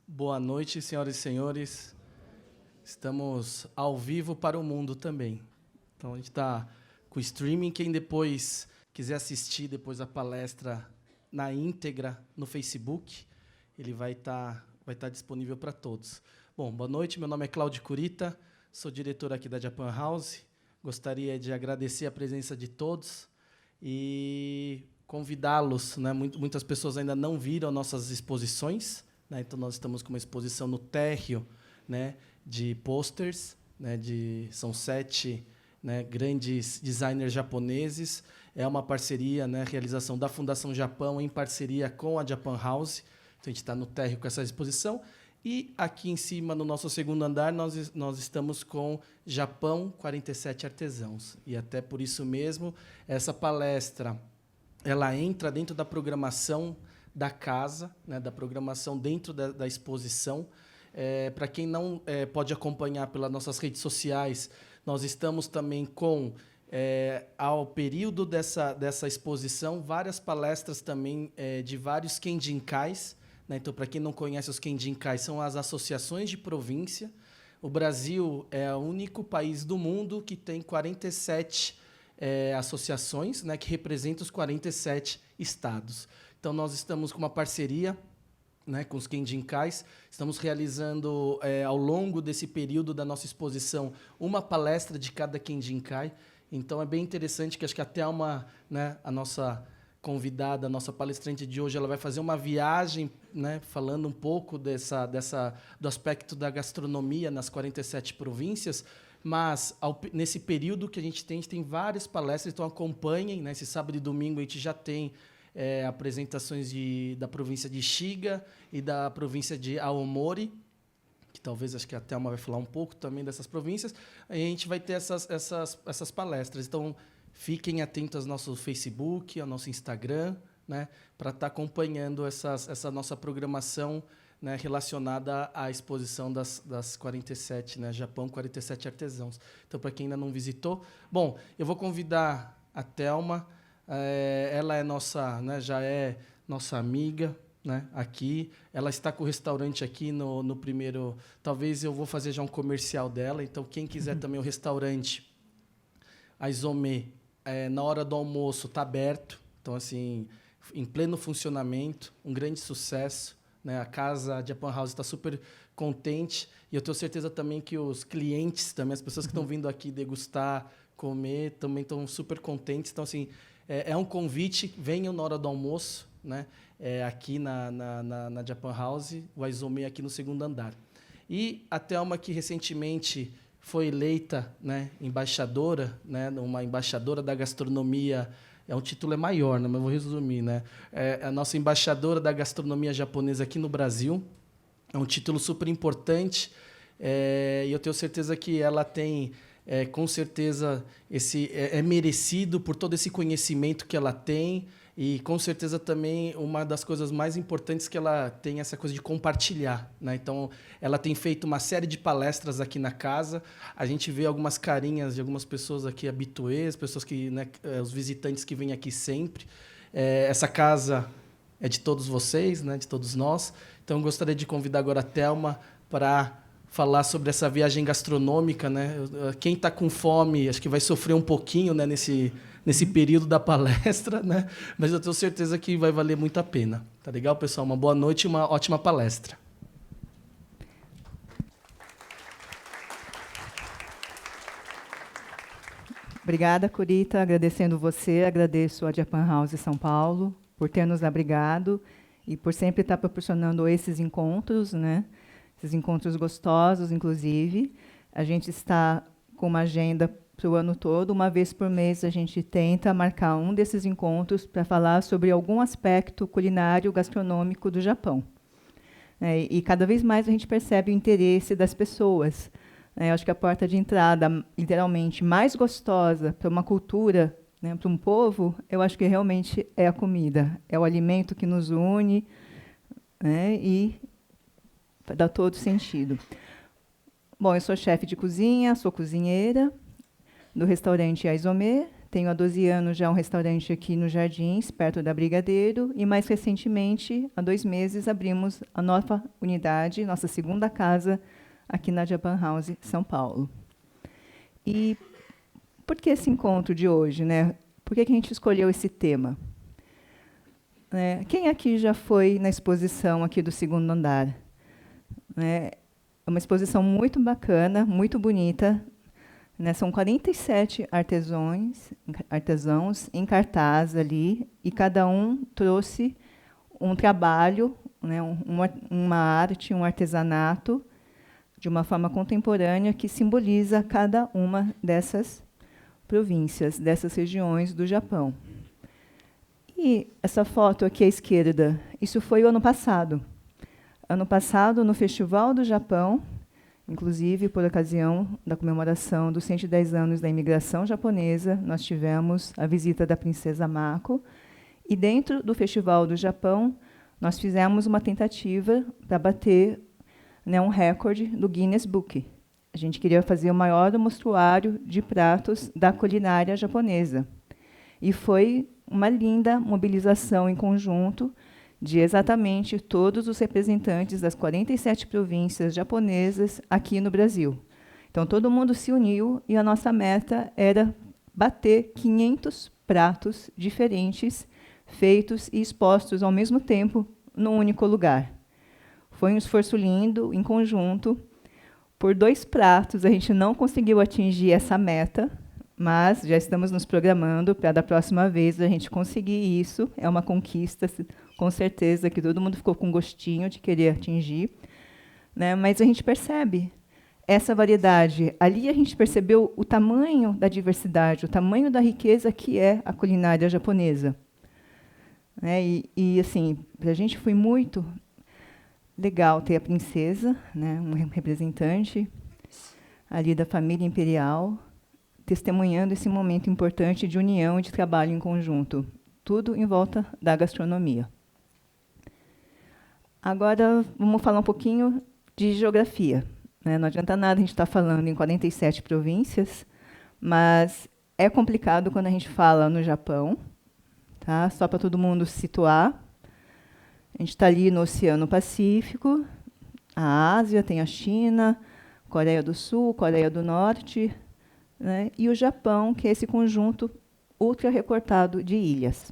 Boa noite, senhoras e senhores. Estamos ao vivo para o mundo também. Então, a gente está com o streaming. Quem depois quiser assistir depois a palestra na íntegra no Facebook, ele vai estar disponível para todos. Bom, boa noite. Meu nome é Cláudio Curita, sou diretor aqui da Japan House. Gostaria de agradecer a presença de todos e convidá-los, né? Muitas pessoas ainda não viram nossas exposições, né? Então, nós estamos com uma exposição no térreo, né, de posters, né, são 7, né, grandes designers japoneses. É uma parceria, né, realização da Fundação Japão em parceria com a Japan House. Então, a gente está no térreo com essa exposição. E aqui em cima, no nosso segundo andar, nós estamos com Japão 47 Artesãos. E até por isso mesmo, essa palestra ela entra dentro da programação da casa, né, da programação dentro da exposição. Para quem não pode acompanhar pelas nossas redes sociais, nós estamos também com, ao período dessa exposição, várias palestras também de vários Kenjinkais, né? Então, para quem não conhece, os Kenjinkais são as associações de província. O Brasil é o único país do mundo que tem 47 associações, né, que representam os 47 estados. Então, nós estamos com uma parceria, né, com os Kenjinkais. Estamos realizando, ao longo desse período da nossa exposição, uma palestra de cada Kenjinkai. Então, é bem interessante que acho que até né, a nossa convidada, a nossa palestrante de hoje, ela vai fazer uma viagem, né, falando um pouco do aspecto da gastronomia nas 47 províncias. Mas, nesse período que a gente tem várias palestras, então acompanhem, né, esse sábado e domingo a gente já tem apresentações da província de Shiga e da província de Aomori, que talvez acho que a Thelma vai falar um pouco também dessas províncias. Aí a gente vai ter essas palestras. Então, fiquem atentos ao nosso Facebook, ao nosso Instagram, né, para estar acompanhando essa nossa programação, né, relacionada à exposição das 47, né, Japão 47 Artesãos. Então, para quem ainda não visitou, bom, eu vou convidar a Thelma. Ela é nossa, né, já é nossa amiga, né, aqui. Ela está com o restaurante aqui no primeiro. Talvez eu vou fazer já um comercial dela. Então, quem quiser também o restaurante, a Izome, na hora do almoço está aberto. Então, assim, em pleno funcionamento, um grande sucesso, né? A casa Japan House está super contente e eu tenho certeza também que os clientes, também as pessoas que estão vindo aqui degustar, comer, também estão super contentes. Então, assim, é um convite, venham na hora do almoço, né? Aqui na Japan House, o Aizome aqui no segundo andar. E a Thelma, que recentemente foi eleita, né, embaixadora, né, uma embaixadora da gastronomia, um título maior, né, mas eu vou resumir, né? A nossa embaixadora da gastronomia japonesa aqui no Brasil. É um título super importante, e eu tenho certeza que ela tem... com certeza é merecido por todo esse conhecimento que ela tem e com certeza também uma das coisas mais importantes que ela tem essa coisa de compartilhar, né? Então ela tem feito uma série de palestras aqui na casa. A gente vê algumas carinhas de algumas pessoas aqui habituês, pessoas que, né, os visitantes que vêm aqui sempre. Essa casa é de todos vocês, né, de todos nós. Então eu gostaria de convidar agora a Thelma para falar sobre essa viagem gastronômica, né? Quem está com fome, acho que vai sofrer um pouquinho, né, nesse período da palestra, né? Mas eu tenho certeza que vai valer muito a pena. Tá legal, pessoal? Uma boa noite e uma ótima palestra. Obrigada, Curita. Agradecendo você, agradeço a Japan House São Paulo por ter nos abrigado e por sempre estar proporcionando esses encontros, né? Esses encontros gostosos, inclusive. A gente está com uma agenda para o ano todo. Uma vez por mês, a gente tenta marcar um desses encontros para falar sobre algum aspecto culinário, gastronômico do Japão. E cada vez mais a gente percebe o interesse das pessoas. Eu acho que a porta de entrada, literalmente, mais gostosa para uma cultura, né, para um povo, eu acho que realmente é a comida. É o alimento que nos une, né, e dá todo sentido. Bom, eu sou chefe de cozinha, sou cozinheira do restaurante Aizome, tenho há 12 anos já um restaurante aqui no Jardins, perto da Brigadeiro, e mais recentemente, há 2 meses, abrimos a nova unidade, nossa segunda casa, aqui na Japan House, São Paulo. E por que esse encontro de hoje, né? Por que a gente escolheu esse tema? Quem aqui já foi na exposição aqui do segundo andar? É uma exposição muito bacana, muito bonita. São 47 artesãos em cartaz ali, e cada um trouxe um trabalho, uma arte, um artesanato, de uma forma contemporânea, que simboliza cada uma dessas províncias, dessas regiões do Japão. E essa foto aqui à esquerda, isso foi o ano passado. Ano passado, no Festival do Japão, inclusive por ocasião da comemoração dos 110 anos da imigração japonesa, nós tivemos a visita da princesa Mako. E dentro do Festival do Japão, nós fizemos uma tentativa para bater um recorde do Guinness Book. A gente queria fazer o maior mostruário de pratos da culinária japonesa. E foi uma linda mobilização em conjunto de exatamente todos os representantes das 47 províncias japonesas aqui no Brasil. Então, todo mundo se uniu e a nossa meta era bater 500 pratos diferentes, feitos e expostos ao mesmo tempo, num único lugar. Foi um esforço lindo, em conjunto. Por 2 pratos, a gente não conseguiu atingir essa meta, mas já estamos nos programando para, da próxima vez, a gente conseguir isso. É uma conquista, com certeza, que todo mundo ficou com gostinho de querer atingir. Mas a gente percebe essa variedade. Ali a gente percebeu o tamanho da diversidade, o tamanho da riqueza que é a culinária japonesa. E assim, para a gente foi muito legal ter a princesa, um representante ali da família imperial, testemunhando esse momento importante de união e de trabalho em conjunto. Tudo em volta da gastronomia. Agora, vamos falar um pouquinho de geografia. Não adianta nada a gente estar falando em 47 províncias, mas é complicado quando a gente fala no Japão. Tá? Só para todo mundo se situar. A gente está ali no Oceano Pacífico, a Ásia, tem a China, Coreia do Sul, Coreia do Norte, e o Japão, que é esse conjunto ultra recortado de ilhas.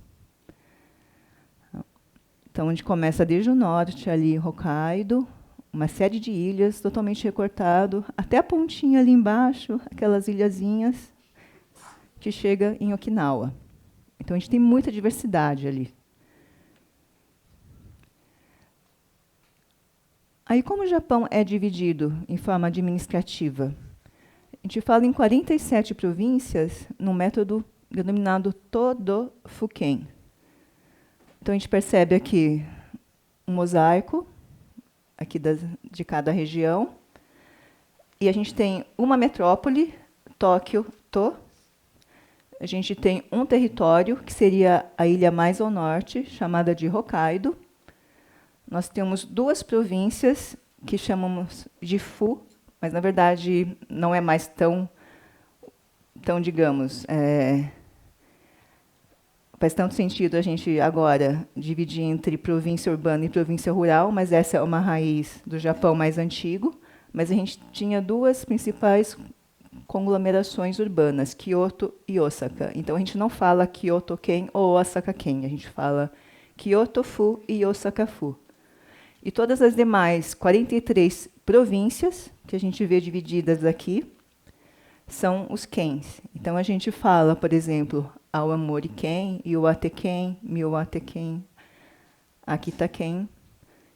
Então, a gente começa desde o norte, ali, Hokkaido, uma série de ilhas totalmente recortado, até a pontinha ali embaixo, aquelas ilhazinhas, que chega em Okinawa. Então, a gente tem muita diversidade ali. Aí, como o Japão é dividido em forma administrativa? A gente fala em 47 províncias num método denominado Todo-Fuken. Então, a gente percebe aqui um mosaico aqui de cada região. E a gente tem uma metrópole, Tóquio, To. A gente tem um território, que seria a ilha mais ao norte, chamada de Hokkaido. Nós temos 2 províncias que chamamos de Fu, mas, na verdade, não é mais tão digamos, faz tanto sentido a gente agora dividir entre província urbana e província rural, mas essa é uma raiz do Japão mais antigo. Mas a gente tinha 2 principais conglomerações urbanas, Kyoto e Osaka. Então, a gente não fala Kyoto-ken ou Osaka-ken, a gente fala Kyoto-fu e Osaka-fu. E todas as demais 43 províncias, que a gente vê divididas aqui, são os kens. Então, a gente fala, por exemplo, Aomori-ken, Iwate-ken, Miyawate-ken, Akita-ken,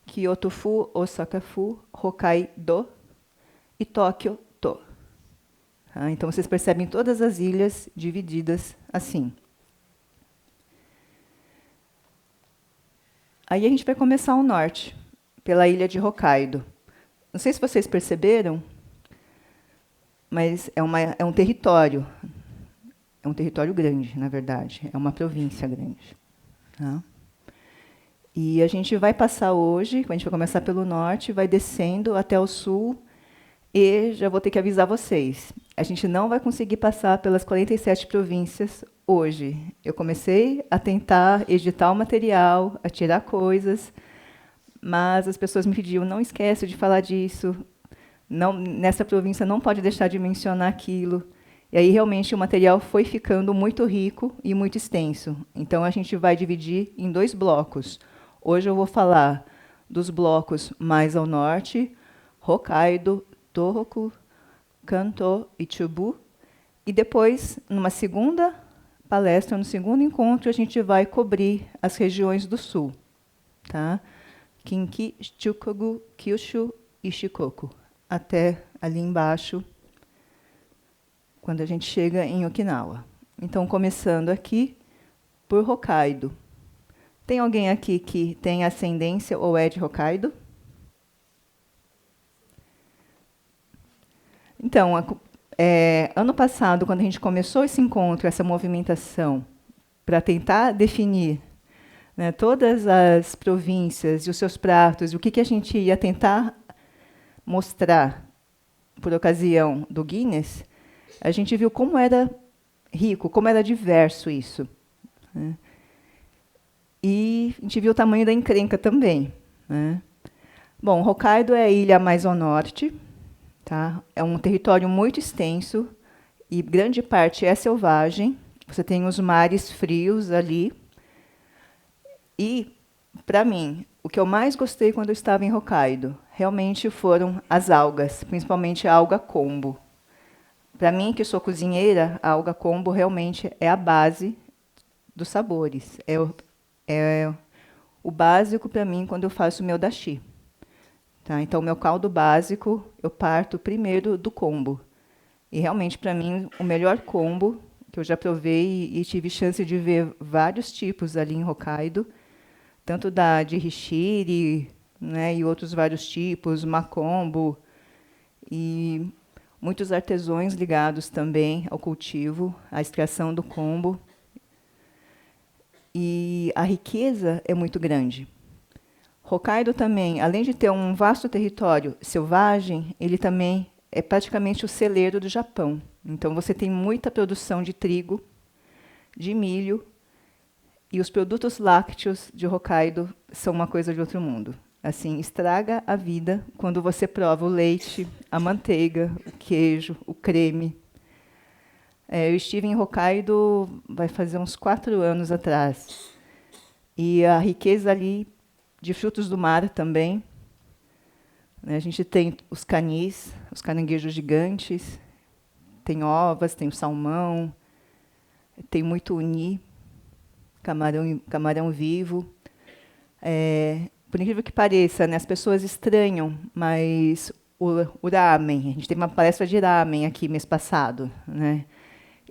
Kyoto-fu, Osaka-fu, Hokkaido e Tóquio-to. Então, vocês percebem todas as ilhas divididas assim. Aí a gente vai começar ao norte, pela ilha de Hokkaido. Não sei se vocês perceberam, mas é um território. É um território grande, na verdade. É uma província grande. Tá? E a gente vai passar hoje, a gente vai começar pelo norte, vai descendo até o sul. E já vou ter que avisar vocês, a gente não vai conseguir passar pelas 47 províncias hoje. Eu comecei a tentar editar o material, a tirar coisas, mas as pessoas me pediam, não esquece de falar disso, não, nessa província não pode deixar de mencionar aquilo. E aí, realmente, o material foi ficando muito rico e muito extenso. Então, a gente vai dividir em 2 blocos. Hoje eu vou falar dos blocos mais ao norte, Hokkaido, Tohoku, Kanto e Chubu. E depois, numa segunda palestra, no segundo encontro, a gente vai cobrir as regiões do sul. Tá? Kinki, Chukoku, Kyushu e Shikoku. Até ali embaixo, quando a gente chega em Okinawa. Então, começando aqui por Hokkaido. Tem alguém aqui que tem ascendência ou é de Hokkaido? Então, ano passado, quando a gente começou esse encontro, essa movimentação, para tentar definir, né, todas as províncias e os seus pratos, o que a gente ia tentar mostrar por ocasião do Guinness, a gente viu como era rico, como era diverso isso. Né? E a gente viu o tamanho da encrenca também. Né? Bom, Hokkaido é a ilha mais ao norte. Tá? É um território muito extenso e grande parte é selvagem. Você tem os mares frios ali. E, para mim, o que eu mais gostei quando eu estava em Hokkaido realmente foram as algas, principalmente a alga kombu. Para mim, que sou cozinheira, a alga kombu realmente é a base dos sabores. É o básico para mim quando eu faço o meu dashi. Tá? Então, o meu caldo básico, eu parto primeiro do kombu. E realmente, para mim, o melhor kombu que eu já provei e tive chance de ver vários tipos ali em Hokkaido, tanto de Hishiri, né, e outros vários tipos, makombu, e muitos artesãos ligados também ao cultivo, à extração do kombu. E a riqueza é muito grande. Hokkaido também, além de ter um vasto território selvagem, ele também é praticamente o celeiro do Japão. Então, você tem muita produção de trigo, de milho, e os produtos lácteos de Hokkaido são uma coisa de outro mundo. Assim, estraga a vida quando você prova o leite, a manteiga, o queijo, o creme. Eu estive em Hokkaido vai fazer uns 4 anos atrás. E a riqueza ali de frutos do mar também. A gente tem os canis, os caranguejos gigantes, tem ovas, tem o salmão, tem muito uni, camarão vivo. Por incrível que pareça, né, as pessoas estranham, mas o ramen, a gente teve uma palestra de ramen aqui mês passado, né?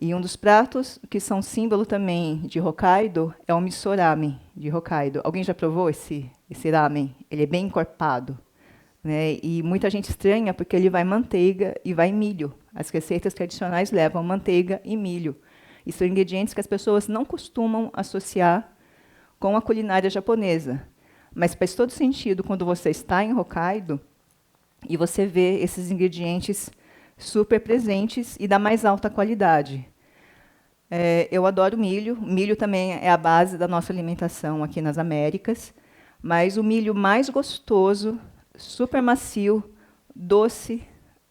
E um dos pratos que são símbolo também de Hokkaido é o miso ramen de Hokkaido. Alguém já provou esse ramen? Ele é bem encorpado, né? E muita gente estranha porque ele vai manteiga e vai milho. As receitas tradicionais levam manteiga e milho. E são ingredientes que as pessoas não costumam associar com a culinária japonesa. Mas faz todo sentido quando você está em Hokkaido e você vê esses ingredientes super presentes e da mais alta qualidade. Eu adoro milho. Milho também é a base da nossa alimentação aqui nas Américas. Mas o milho mais gostoso, super macio, doce,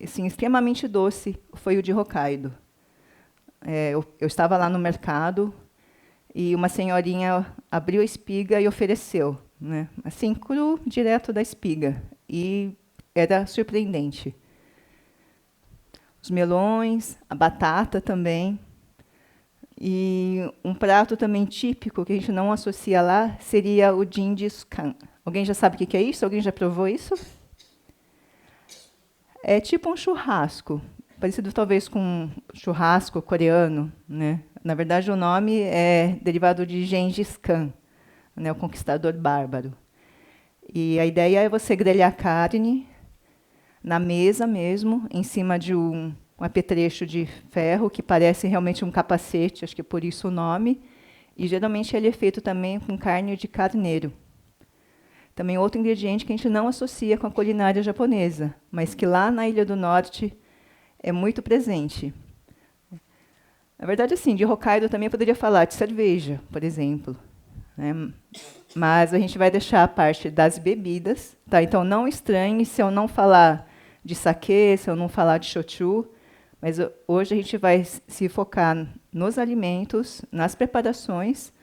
assim, extremamente doce, foi o de Hokkaido. Eu estava lá no mercado e uma senhorinha abriu a espiga e ofereceu, né? Assim, cru, direto da espiga. E era surpreendente. Os melões, a batata também. E um prato também típico, que a gente não associa lá, seria o Gengis Khan. Alguém já sabe o que é isso? Alguém já provou isso? É tipo um churrasco, parecido talvez com um churrasco coreano, né? Na verdade, o nome é derivado de Gengis Khan, né, o conquistador bárbaro. E a ideia é você grelhar carne na mesa mesmo, em cima de um apetrecho de ferro, que parece realmente um capacete, acho que é por isso o nome. E, geralmente, ele é feito também com carne de carneiro. também outro ingrediente que a gente não associa com a culinária japonesa, mas que lá na Ilha do Norte é muito presente. Na verdade, assim, de Hokkaido também poderia falar de cerveja, por exemplo, né? Mas a gente vai deixar a parte das bebidas, tá? Então não estranhe se eu não falar de sake, se eu não falar de shochu, mas hoje a gente vai se focar nos alimentos, nas preparações,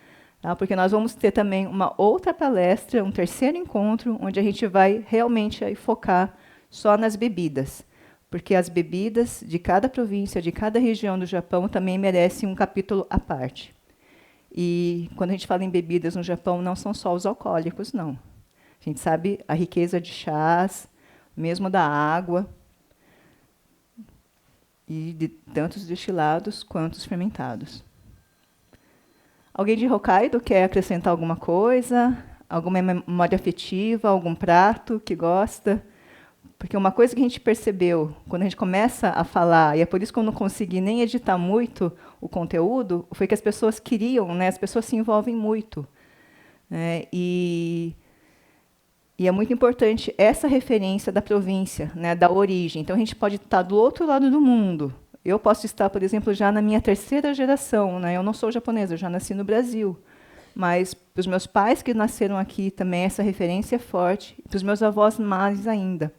tá? Porque nós vamos ter também uma outra palestra, um terceiro encontro, onde a gente vai realmente aí focar só nas bebidas, porque as bebidas de cada província, de cada região do Japão também merecem um capítulo à parte. E quando a gente fala em bebidas no Japão, não são só os alcoólicos, não. A gente sabe a riqueza de chás, mesmo da água, e de tantos destilados quanto os fermentados. Alguém de Hokkaido quer acrescentar alguma coisa? Alguma memória afetiva, algum prato que gosta? Porque uma coisa que a gente percebeu, quando a gente começa a falar, e é por isso que eu não consegui nem editar muito o conteúdo, foi que as pessoas queriam, né, as pessoas se envolvem muito. Né, e é muito importante essa referência da província, né, da origem. Então, a gente pode estar do outro lado do mundo. Eu posso estar, por exemplo, já na minha terceira geração. Né, eu não sou japonesa, eu já nasci no Brasil. Mas, para os meus pais que nasceram aqui, também essa referência é forte. Para os meus avós, mais ainda.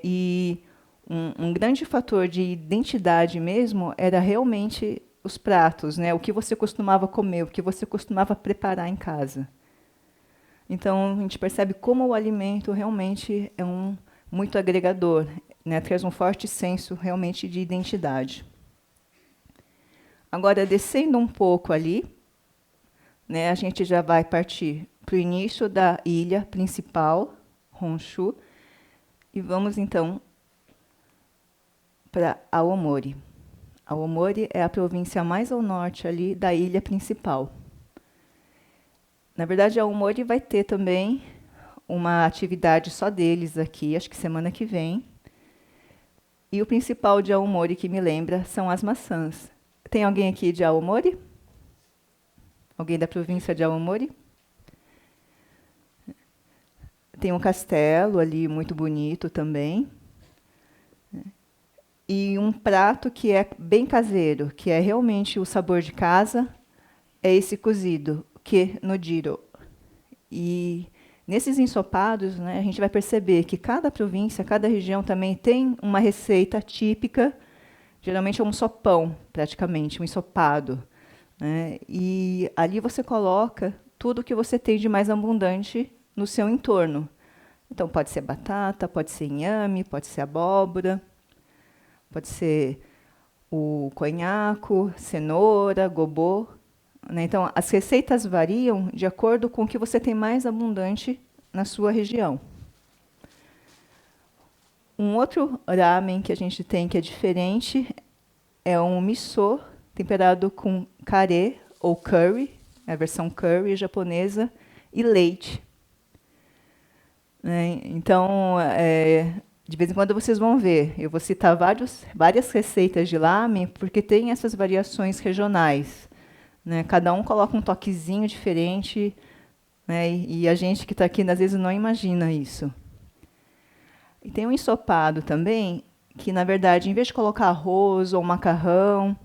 E um grande fator de identidade mesmo era realmente os pratos, né? O que você costumava comer, o que você costumava preparar em casa. Então, a gente percebe como o alimento realmente é muito agregador, né? Traz um forte senso realmente de identidade. Agora, descendo um pouco ali, né, a gente já vai partir para o início da ilha principal, Honshu, e vamos, então, para Aomori. Aomori é a província mais ao norte ali da ilha principal. Na verdade, Aomori vai ter também uma atividade só deles aqui, acho que semana que vem. E o principal de Aomori que me lembra são as maçãs. Tem alguém aqui de Aomori? Alguém da província de Aomori? Tem um castelo ali muito bonito também. E um prato que é bem caseiro, que é realmente o sabor de casa, é esse cozido, que no jiro. E nesses ensopados, né, a gente vai perceber que cada província, cada região também tem uma receita típica, geralmente é um sopão, praticamente, um ensopado. Né, e ali você coloca tudo que você tem de mais abundante no seu entorno. Então, pode ser batata, pode ser inhame, pode ser abóbora, pode ser o conhaco, cenoura, gobô. Né? Então, as receitas variam de acordo com o que você tem mais abundante na sua região. Um outro ramen que a gente tem que é diferente é um miso temperado com kare ou curry, a versão curry japonesa, e leite. Então, de vez em quando vocês vão ver, eu vou citar várias receitas de lamen, porque tem essas variações regionais. Né? Cada um coloca um toquezinho diferente, né? E a gente que está aqui, às vezes, não imagina isso. E tem um ensopado também, que, na verdade, em vez de colocar arroz ou macarrão,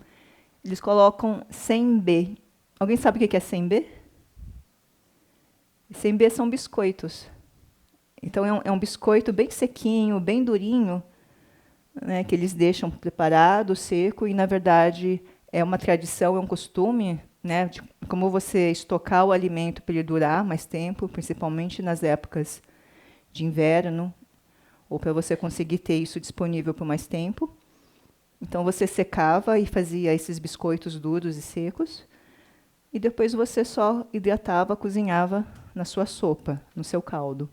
eles colocam senbei. Alguém sabe o que é senbei? Senbei são biscoitos. Então, é um biscoito bem sequinho, bem durinho, né, que eles deixam preparado, seco, e, na verdade, é uma tradição, é um costume, né, de como você estocar o alimento para ele durar mais tempo, principalmente nas épocas de inverno, ou para você conseguir ter isso disponível por mais tempo. Então, você secava e fazia esses biscoitos duros e secos, e depois você só hidratava, cozinhava na sua sopa, no seu caldo.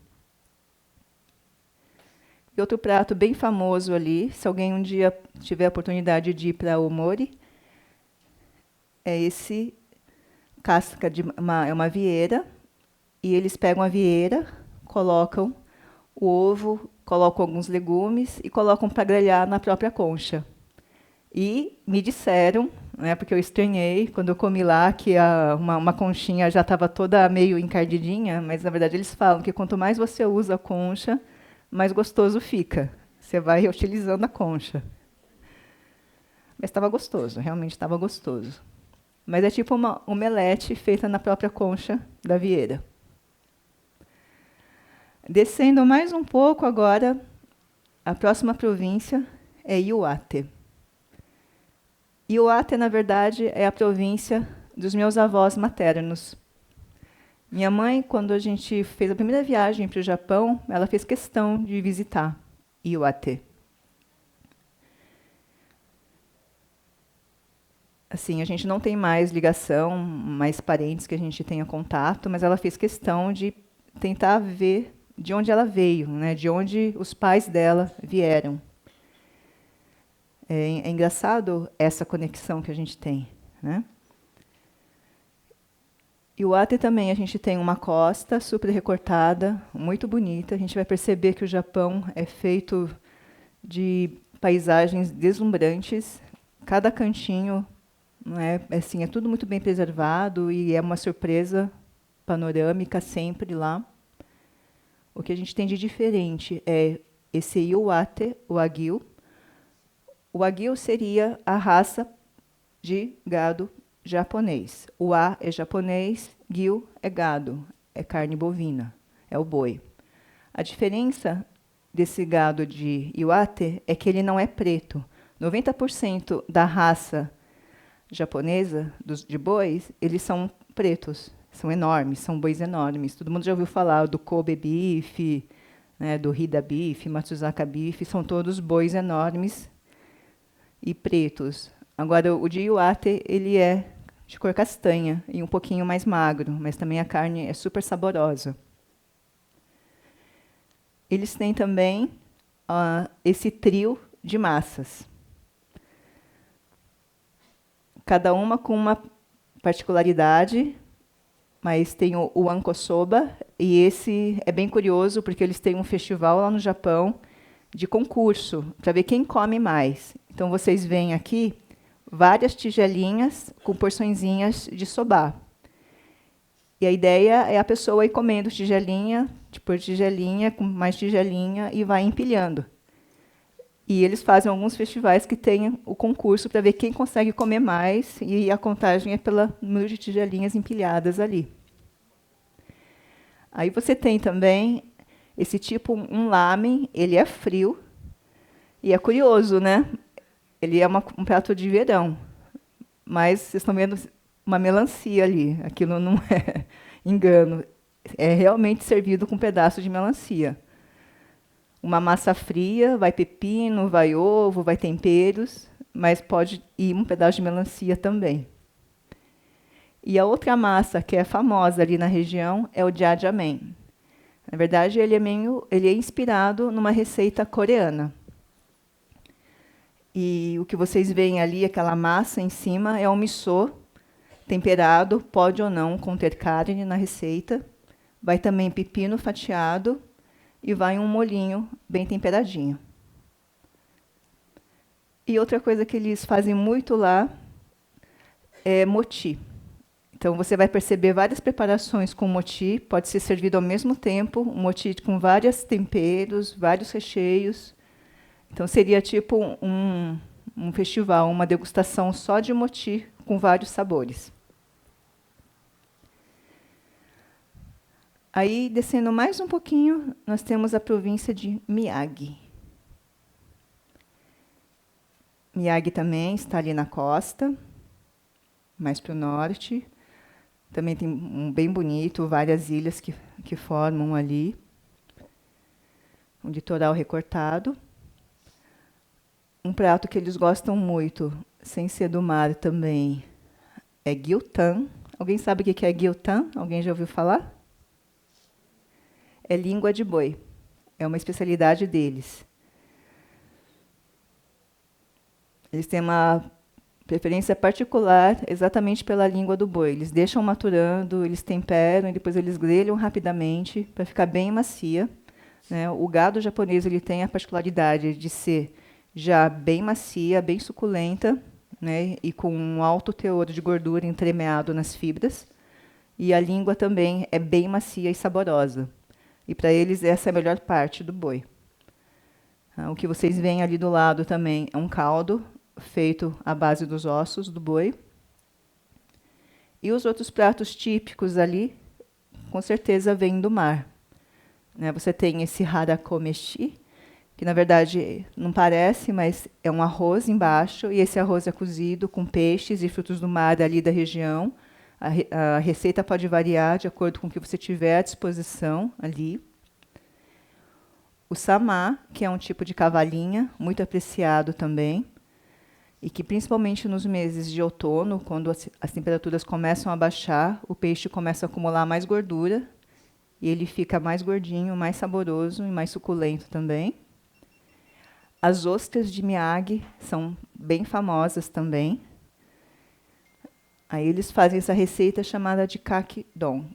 E outro prato bem famoso ali, se alguém um dia tiver a oportunidade de ir para Aomori, é esse casca de uma vieira, e eles pegam a vieira, colocam o ovo, colocam alguns legumes e colocam para grelhar na própria concha. E me disseram, né, porque eu estranhei quando eu comi lá que uma conchinha já estava toda meio encardidinha, mas na verdade eles falam que quanto mais você usa a concha, mais gostoso fica. Você vai reutilizando a concha. Mas estava gostoso, realmente estava gostoso. Mas é tipo uma omelete feita na própria concha da vieira. Descendo mais um pouco agora, a próxima província é Iuate. Iuate, na verdade, é a província dos meus avós maternos. Minha mãe, quando a gente fez a primeira viagem para o Japão, ela fez questão de visitar Iuate. Assim, a gente não tem mais ligação, mais parentes que a gente tenha contato, mas ela fez questão de tentar ver de onde ela veio, né, de onde os pais dela vieram. É engraçado essa conexão que a gente tem, né? E o Iuate também, a gente tem uma costa super recortada, muito bonita. A gente vai perceber que o Japão é feito de paisagens deslumbrantes. Cada cantinho, né, assim, é tudo muito bem preservado e é uma surpresa panorâmica sempre lá. O que a gente tem de diferente é esse Iuate, o Wagyu. O Wagyu seria a raça de gado japonês. O A é japonês, Gyu é gado, é carne bovina, é o boi. A diferença desse gado de Iuate é que ele não é preto. 90% da raça japonesa de bois, eles são pretos, são enormes, são bois enormes. Todo mundo já ouviu falar do Kobe beef, né, do Hida beef, Matsuzaka beef, são todos bois enormes e pretos. Agora, o de Iuate, ele é de cor castanha e um pouquinho mais magro, mas também a carne é super saborosa. Eles têm também esse trio de massas. Cada uma com uma particularidade, mas tem o Wankosoba, e esse é bem curioso, porque eles têm um festival lá no Japão de concurso, para ver quem come mais. Então, vocês veem aqui várias tigelinhas com porçõezinhas de soba. E a ideia é a pessoa ir comendo tigelinha, por tigelinha, com mais tigelinha, e vai empilhando. E eles fazem alguns festivais que têm o concurso para ver quem consegue comer mais, e a contagem é pelo número de tigelinhas empilhadas ali. Aí você tem também esse tipo, um lamen, ele é frio, e é curioso, né? Ele é um prato de verão, mas vocês estão vendo uma melancia ali. Aquilo não é engano. É realmente servido com um pedaço de melancia. Uma massa fria, vai pepino, vai ovo, vai temperos, mas pode ir um pedaço de melancia também. E a outra massa que é famosa ali na região é o jjajangmyeon. Na verdade, ele é inspirado numa receita coreana. E o que vocês veem ali, aquela massa em cima, é o miso temperado, pode ou não conter carne na receita. Vai também pepino fatiado e vai um molhinho bem temperadinho. E outra coisa que eles fazem muito lá é mochi. Então, você vai perceber várias preparações com mochi, pode ser servido ao mesmo tempo, um mochi com vários temperos, vários recheios. Então, seria tipo um festival, uma degustação só de mochi, com vários sabores. Aí, descendo mais um pouquinho, nós temos a província de Miyagi. Miyagi também está ali na costa, mais para o norte. Também tem um bem bonito, várias ilhas que formam ali. Um litoral recortado. Um prato que eles gostam muito, sem ser do mar também, é gyutan. Alguém sabe o que é gyutan? Alguém já ouviu falar? É língua de boi. É uma especialidade deles. Eles têm uma preferência particular exatamente pela língua do boi. Eles deixam maturando, eles temperam e depois eles grelham rapidamente para ficar bem macia, né? O gado japonês ele tem a particularidade de ser já bem macia, bem suculenta, né, e com um alto teor de gordura entremeado nas fibras. E a língua também é bem macia e saborosa. E para eles essa é a melhor parte do boi. O que vocês veem ali do lado também é um caldo feito à base dos ossos do boi. E os outros pratos típicos ali, com certeza, vêm do mar. Né, você tem esse harakomeshi, que na verdade não parece, mas é um arroz embaixo, e esse arroz é cozido com peixes e frutos do mar ali da região. A receita pode variar de acordo com o que você tiver à disposição ali. O samá, que é um tipo de cavalinha, muito apreciado também, e que principalmente nos meses de outono, quando as temperaturas começam a baixar, o peixe começa a acumular mais gordura, e ele fica mais gordinho, mais saboroso e mais suculento também. As ostras de Miyagi são bem famosas também. Aí eles fazem essa receita chamada de kaki don.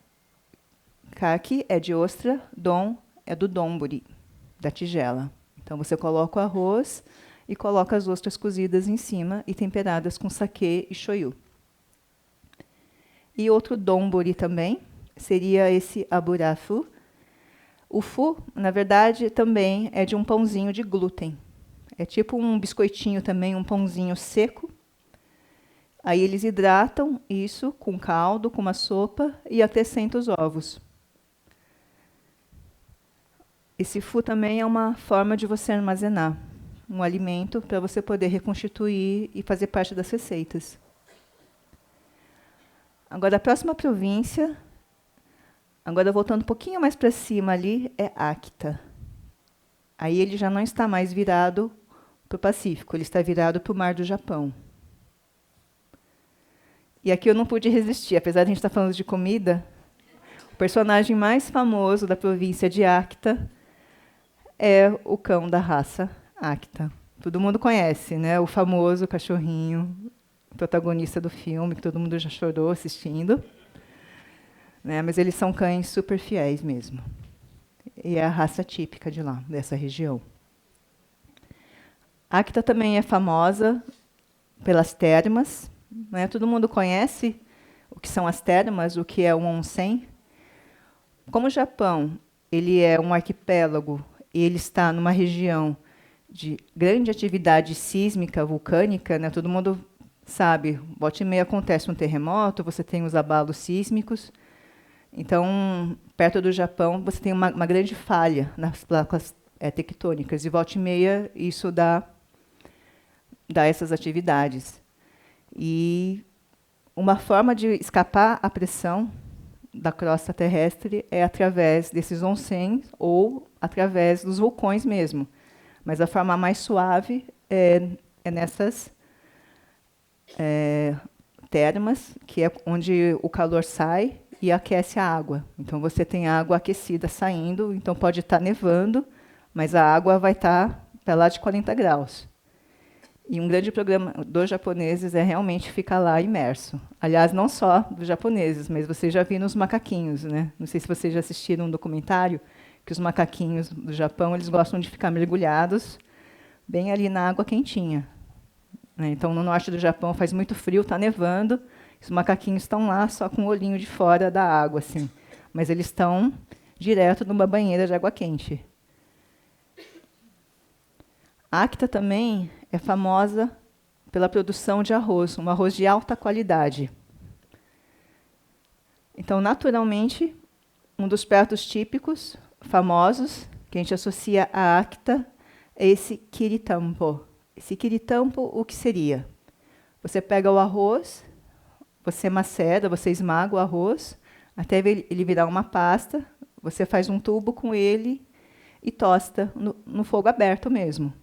Kaki é de ostra, don é do donburi, da tigela. Então você coloca o arroz e coloca as ostras cozidas em cima e temperadas com saquê e shoyu. E outro donburi também seria esse aburafu. O fu, na verdade, também é de um pãozinho de glúten. É tipo um biscoitinho também, um pãozinho seco. Aí eles hidratam isso com caldo, com uma sopa e acrescentam os ovos. Esse fu também é uma forma de você armazenar um alimento para você poder reconstituir e fazer parte das receitas. Agora, a próxima província, agora voltando um pouquinho mais para cima ali, é Akita. Aí ele já não está mais virado para o Pacífico, ele está virado para o Mar do Japão. E aqui eu não pude resistir, apesar de a gente estar falando de comida, o personagem mais famoso da província de Akita é o cão da raça Akita. Todo mundo conhece, né? O famoso cachorrinho, protagonista do filme, que todo mundo já chorou assistindo. Né? Mas eles são cães super fiéis mesmo. E é a raça típica de lá, dessa região. Akita também é famosa pelas termas. Né? Todo mundo conhece o que são as termas, o que é um onsen. Como o Japão ele é um arquipélago e ele está numa região de grande atividade sísmica, vulcânica, né? Todo mundo sabe, volta e meia acontece um terremoto, você tem os abalos sísmicos. Então, perto do Japão, você tem uma grande falha nas placas tectônicas, e volta e meia isso dá essas atividades. E uma forma de escapar à pressão da crosta terrestre é através desses onsens ou através dos vulcões mesmo. Mas a forma mais suave é nessas termas, que é onde o calor sai e aquece a água. Então você tem água aquecida saindo, então pode estar nevando, mas a água vai estar para lá de 40 graus. E um grande programa dos japoneses é realmente ficar lá imerso. Aliás, não só dos japoneses, mas vocês já viram os macaquinhos, né? Não sei se vocês já assistiram um documentário que os macaquinhos do Japão eles gostam de ficar mergulhados bem ali na água quentinha. Né? Então, no norte do Japão faz muito frio, está nevando, os macaquinhos estão lá só com o olhinho de fora da água, assim. Mas eles estão direto numa banheira de água quente. Akita também é famosa pela produção de arroz, um arroz de alta qualidade. Então, naturalmente, um dos pratos típicos, famosos, que a gente associa a Akita, é esse kiritampo. Esse kiritampo, o que seria? Você pega o arroz, você macera, você esmaga o arroz, até ele virar uma pasta, você faz um tubo com ele e tosta no fogo aberto mesmo.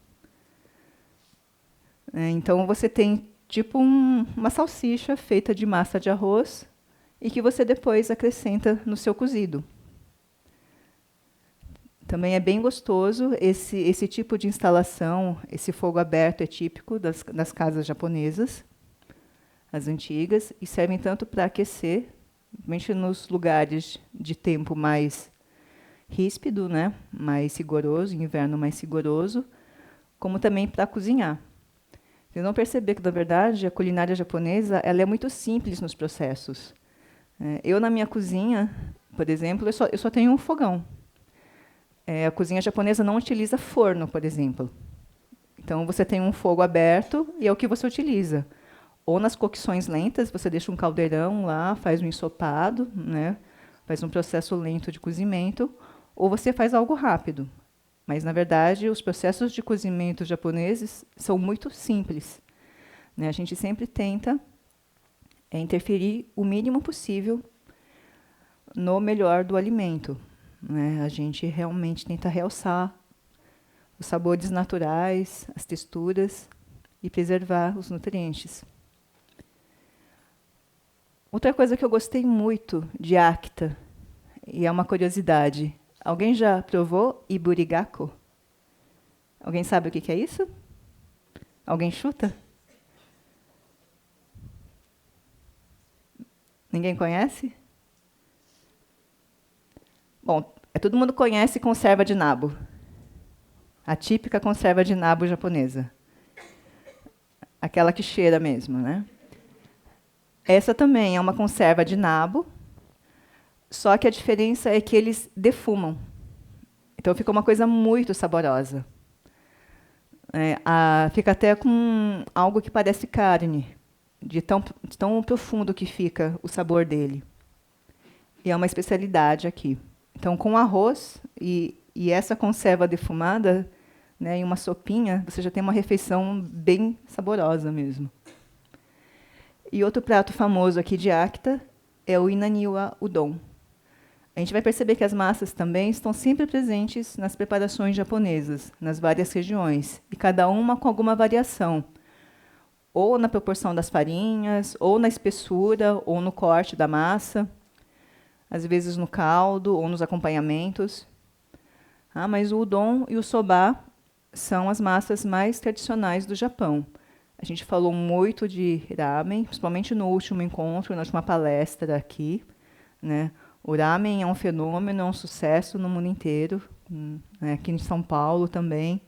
Então, você tem tipo uma salsicha feita de massa de arroz e que você depois acrescenta no seu cozido. Também é bem gostoso esse tipo de instalação, esse fogo aberto é típico das casas japonesas, as antigas, e servem tanto para aquecer, principalmente nos lugares de tempo mais ríspido, né, mais rigoroso, inverno mais rigoroso, como também para cozinhar. Vocês vão perceber que, na verdade, a culinária japonesa ela é muito simples nos processos. Eu, na minha cozinha, por exemplo, eu só tenho um fogão. A cozinha japonesa não utiliza forno, por exemplo. Então, você tem um fogo aberto e é o que você utiliza. Ou nas cocções lentas, você deixa um caldeirão lá, faz um ensopado, né? Faz um processo lento de cozimento, ou você faz algo rápido. Mas, na verdade, os processos de cozimento japoneses são muito simples, né? A gente sempre tenta interferir o mínimo possível no melhor do alimento, né? A gente realmente tenta realçar os sabores naturais, as texturas e preservar os nutrientes. Outra coisa que eu gostei muito de Akita, e é uma curiosidade, alguém já provou iburigako? Alguém sabe o que é isso? Alguém chuta? Ninguém conhece? Bom, todo mundo conhece conserva de nabo. A típica conserva de nabo japonesa. Aquela que cheira mesmo, né? Essa também é uma conserva de nabo, só que a diferença é que eles defumam. Então fica uma coisa muito saborosa. Fica até com algo que parece carne, de tão profundo que fica o sabor dele. E é uma especialidade aqui. Então, com arroz e essa conserva defumada, né, e uma sopinha, você já tem uma refeição bem saborosa mesmo. E outro prato famoso aqui de Akita é o Inaniwa Udon. A gente vai perceber que as massas também estão sempre presentes nas preparações japonesas, nas várias regiões, e cada uma com alguma variação, ou na proporção das farinhas, ou na espessura, ou no corte da massa, às vezes no caldo ou nos acompanhamentos. Mas o udon e o soba são as massas mais tradicionais do Japão. A gente falou muito de ramen, principalmente no último encontro, na última palestra aqui, né? O ramen é um fenômeno, é um sucesso no mundo inteiro, né? Aqui em São Paulo também.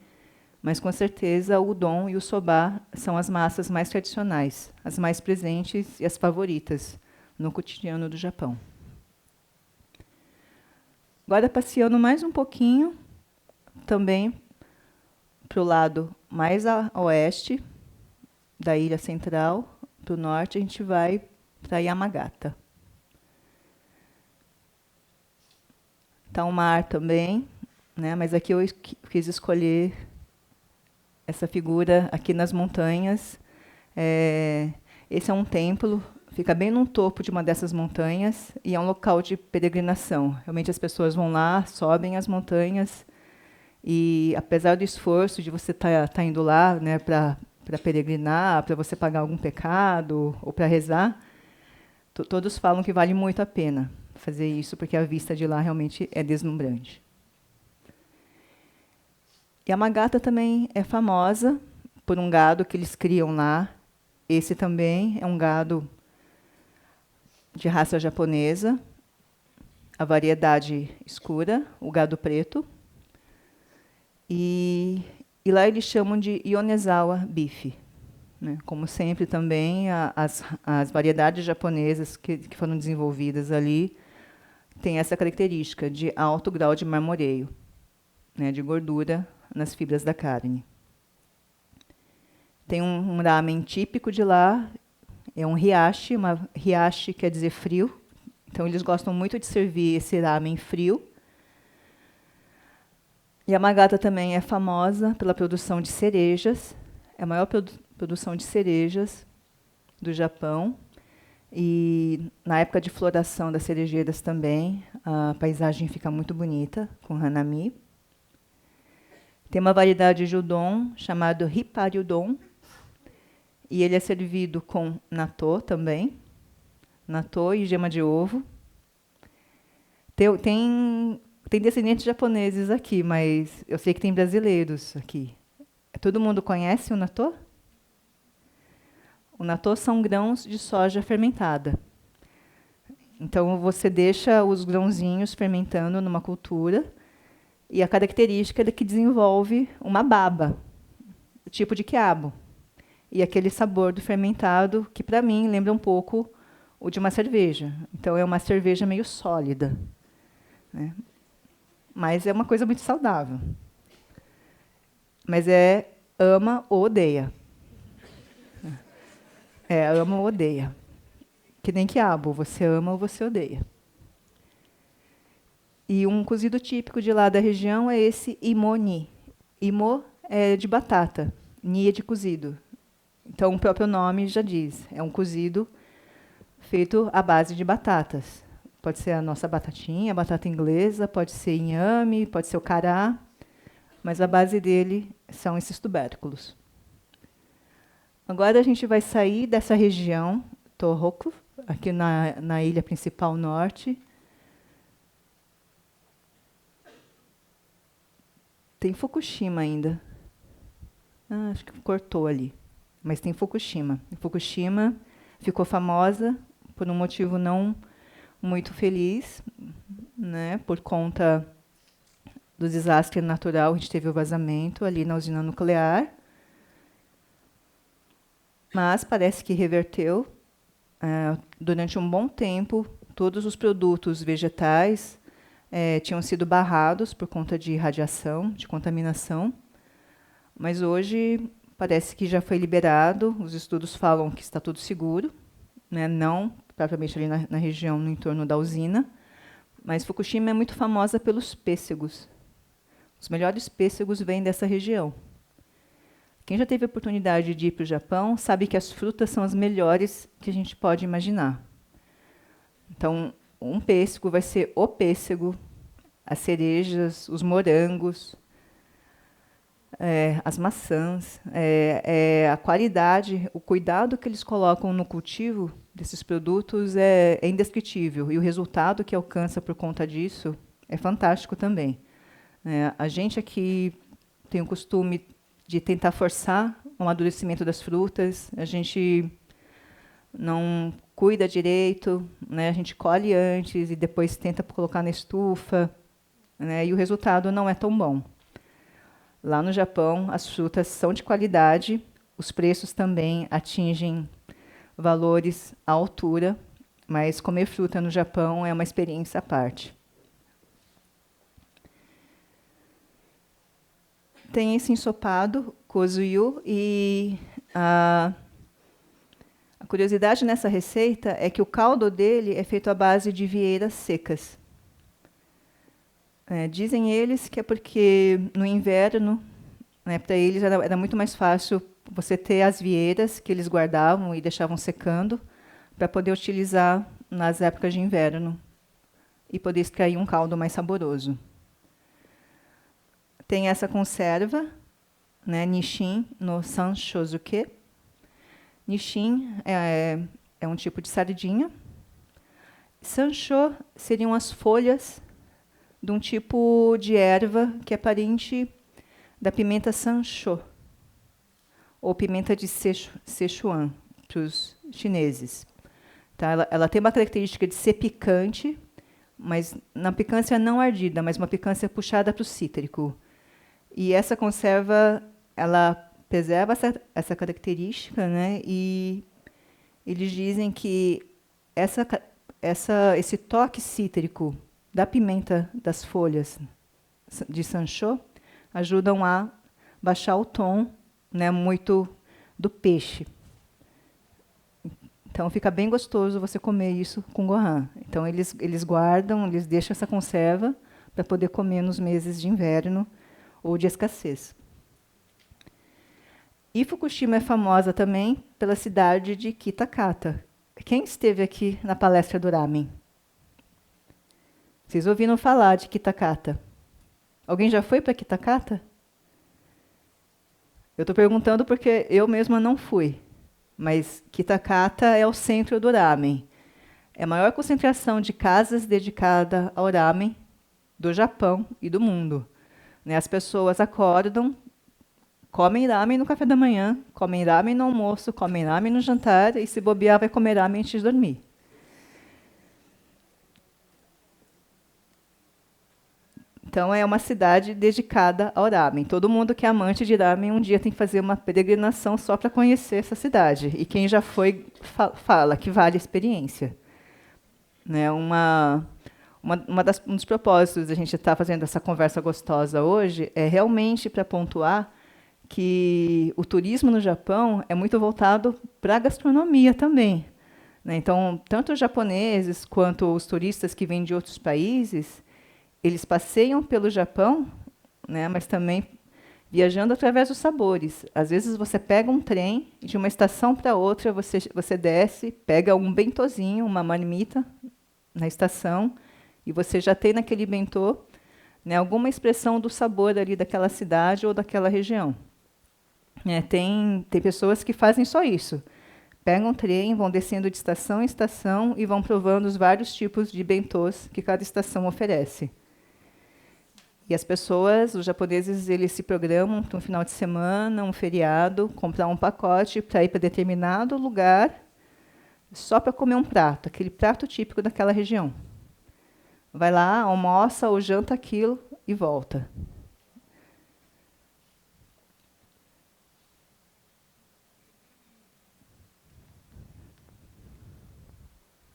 Mas, com certeza, o udon e o soba são as massas mais tradicionais, as mais presentes e as favoritas no cotidiano do Japão. Agora, passeando mais um pouquinho, também para o lado mais a oeste da ilha central, para o norte, a gente vai para Yamagata. Está um mar também, né? Mas aqui eu quis escolher essa figura aqui nas montanhas. Esse é um templo, fica bem no topo de uma dessas montanhas e é um local de peregrinação. Realmente as pessoas vão lá, sobem as montanhas e, apesar do esforço de você tá indo lá, né, para peregrinar, para você pagar algum pecado ou para rezar, todos falam que vale muito a pena fazer isso, porque a vista de lá realmente é deslumbrante. Yamagata também é famosa por um gado que eles criam lá. Esse também é um gado de raça japonesa, a variedade escura, o gado preto. E lá eles chamam de Yonezawa Beef, né? Como sempre também, as variedades japonesas que foram desenvolvidas ali têm essa característica de alto grau de marmoreio, né, de gordura nas fibras da carne. Tem um ramen típico de lá, é um hiyashi, hiyashi quer dizer frio, então eles gostam muito de servir esse ramen frio. Yamagata também é famosa pela produção de cerejas, é a maior produção de cerejas do Japão. E na época de floração das cerejeiras também, a paisagem fica muito bonita, com hanami. Tem uma variedade de udon chamado Hippari Udon, e ele é servido com natto também, natto e gema de ovo. Tem descendentes japoneses aqui, mas eu sei que tem brasileiros aqui. Todo mundo conhece o natto? O natto são grãos de soja fermentada. Então, você deixa os grãozinhos fermentando numa cultura, e a característica é que desenvolve uma baba, tipo de quiabo. e aquele sabor do fermentado, que para mim lembra um pouco o de uma cerveja. Então é uma cerveja meio sólida, né? Mas é uma coisa muito saudável. Mas é ama ou odeia. É, ama ou odeia. Que nem quiabo, você ama ou você odeia. E um cozido típico de lá da região é esse imoni. Imo é de batata, ni é de cozido. Então, o próprio nome já diz, é um cozido feito à base de batatas. Pode ser a nossa batatinha, a batata inglesa, pode ser inhame, pode ser o cará, mas a base dele são esses tubérculos. Agora a gente vai sair dessa região, Tohoku, aqui na ilha principal norte. Tem Fukushima ainda. Acho que cortou ali. Mas tem Fukushima. E Fukushima ficou famosa por um motivo não muito feliz, né? Por conta do desastre natural, a gente teve o vazamento ali na usina nuclear. Mas parece que reverteu. Durante um bom tempo, todos os produtos vegetais tinham sido barrados por conta de radiação, de contaminação. Mas hoje parece que já foi liberado. Os estudos falam que está tudo seguro, né? Não propriamente ali na região, no entorno da usina. Mas Fukushima é muito famosa pelos pêssegos. Os melhores pêssegos vêm dessa região. Quem já teve a oportunidade de ir para o Japão sabe que as frutas são as melhores que a gente pode imaginar. Então, um pêssego vai ser o pêssego, as cerejas, os morangos, as maçãs, a qualidade, o cuidado que eles colocam no cultivo desses produtos é indescritível. E o resultado que alcança por conta disso é fantástico também. A gente aqui tem o costume de tentar forçar o amadurecimento das frutas, a gente não cuida direito, né? A gente colhe antes e depois tenta colocar na estufa, né? E o resultado não é tão bom. Lá no Japão, as frutas são de qualidade, os preços também atingem valores à altura, mas comer fruta no Japão é uma experiência à parte. Tem esse ensopado, kozuyu, e a curiosidade nessa receita é que o caldo dele é feito à base de vieiras secas. Dizem eles que é porque no inverno, né, para eles era muito mais fácil você ter as vieiras que eles guardavam e deixavam secando para poder utilizar nas épocas de inverno e poder extrair um caldo mais saboroso. Tem essa conserva, né, Nishin no Sanshozuke. Nishin é um tipo de sardinha. Sansho seriam as folhas de um tipo de erva que é parente da pimenta Sansho, ou pimenta de Sichuan, para os chineses. Tá? Ela tem uma característica de ser picante, mas na picância não ardida, mas uma picância puxada para o cítrico. E essa conserva, ela preserva essa característica, né? E eles dizem que esse toque cítrico da pimenta das folhas de Sansho ajudam a baixar o tom, né, muito do peixe. Então fica bem gostoso você comer isso com gohan. Então eles guardam, eles deixam essa conserva para poder comer nos meses de inverno ou de escassez. E Fukushima é famosa também pela cidade de Kitakata. Quem esteve aqui na palestra do ramen? Vocês ouviram falar de Kitakata? Alguém já foi para Kitakata? Eu estou perguntando porque eu mesma não fui. Mas Kitakata é o centro do ramen. É a maior concentração de casas dedicadas ao ramen do Japão e do mundo. As pessoas acordam, comem ramen no café da manhã, comem ramen no almoço, comem ramen no jantar e, se bobear, vai comer ramen antes de dormir. Então, é uma cidade dedicada ao ramen. Todo mundo que é amante de ramen um dia tem que fazer uma peregrinação só para conhecer essa cidade. E quem já foi fala que vale a experiência. Né? Um dos propósitos da gente estar fazendo essa conversa gostosa hoje é realmente para pontuar que o turismo no Japão é muito voltado para a gastronomia também. Né? Então, tanto os japoneses quanto os turistas que vêm de outros países, eles passeiam pelo Japão, né, mas também viajando através dos sabores. Às vezes você pega um trem e de uma estação para outra você desce, pega um bentozinho, uma marmita na estação, e você já tem naquele bentô, né, alguma expressão do sabor ali daquela cidade ou daquela região. Tem pessoas que fazem só isso. Pegam um trem, vão descendo de estação em estação e vão provando os vários tipos de bentôs que cada estação oferece. E as pessoas, os japoneses, eles se programam para um final de semana, um feriado, comprar um pacote para ir para determinado lugar só para comer um prato, aquele prato típico daquela região. Vai lá, almoça ou janta aquilo e volta.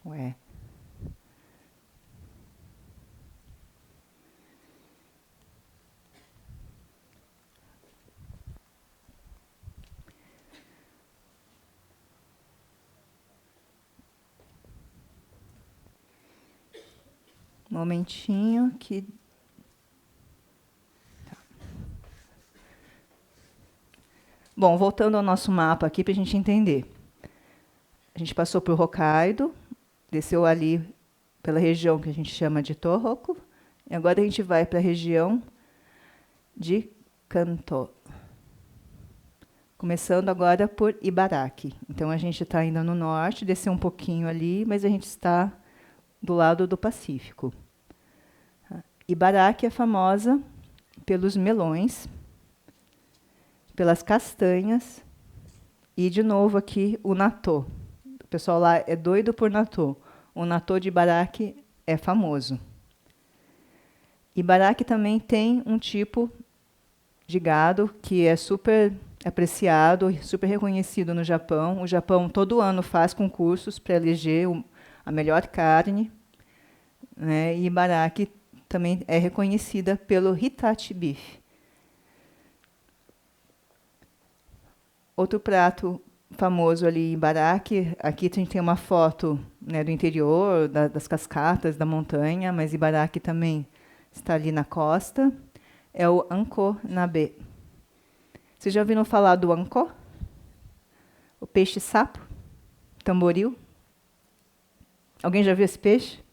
Ué. Um momentinho que... Tá. Bom, voltando ao nosso mapa aqui para a gente entender. A gente passou por Hokkaido, desceu ali pela região que a gente chama de Tohoku, e agora a gente vai para a região de Kanto. Começando agora por Ibaraki. Então, a gente está ainda no norte, desceu um pouquinho ali, mas a gente está do lado do Pacífico. Ibaraki é famosa pelos melões, pelas castanhas e, de novo, aqui o natô. O pessoal lá é doido por natô. O natô de Ibaraki é famoso. Ibaraki também tem um tipo de gado que é super apreciado, super reconhecido no Japão. O Japão todo ano faz concursos para eleger a melhor carne, né? E Ibaraki também é reconhecida pelo Hitachi Beef. Outro prato famoso ali em Ibaraki, aqui a gente tem uma foto, né, do interior, das cascatas, da montanha, mas Ibaraki também está ali na costa, é o anko nabe. Vocês já ouviram falar do anko? O peixe-sapo? Tamboril? Alguém já viu esse peixe?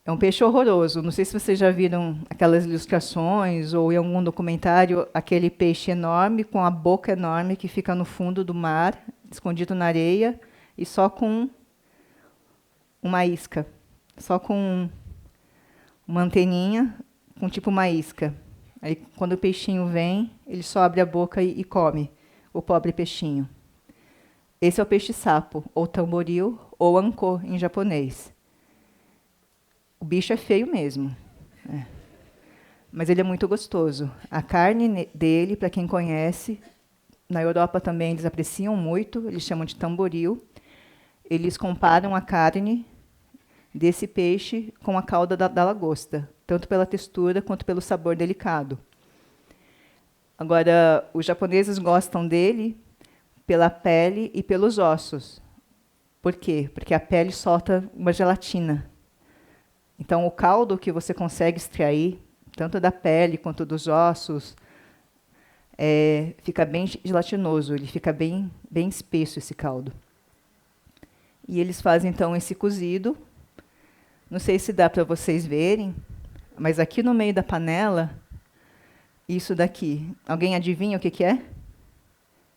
É um peixe horroroso. Não sei se vocês já viram aquelas ilustrações ou em algum documentário, aquele peixe enorme, com a boca enorme, que fica no fundo do mar, escondido na areia, e só com uma isca. Só com uma anteninha, com tipo uma isca. Aí, quando o peixinho vem, ele só abre a boca e come o pobre peixinho. Esse é o peixe-sapo, ou tamboril, ou anko, em japonês. O bicho é feio mesmo. É. Mas ele é muito gostoso. A carne dele, para quem conhece, na Europa também eles apreciam muito, eles chamam de tamboril. Eles comparam a carne desse peixe com a cauda da lagosta, tanto pela textura quanto pelo sabor delicado. Agora, os japoneses gostam dele pela pele e pelos ossos. Por quê? Porque a pele solta uma gelatina. Então, o caldo que você consegue extrair, tanto da pele quanto dos ossos, fica bem gelatinoso, ele fica bem espesso, esse caldo. E eles fazem, então, esse cozido. Não sei se dá para vocês verem, mas aqui no meio da panela, isso daqui, alguém adivinha o que é?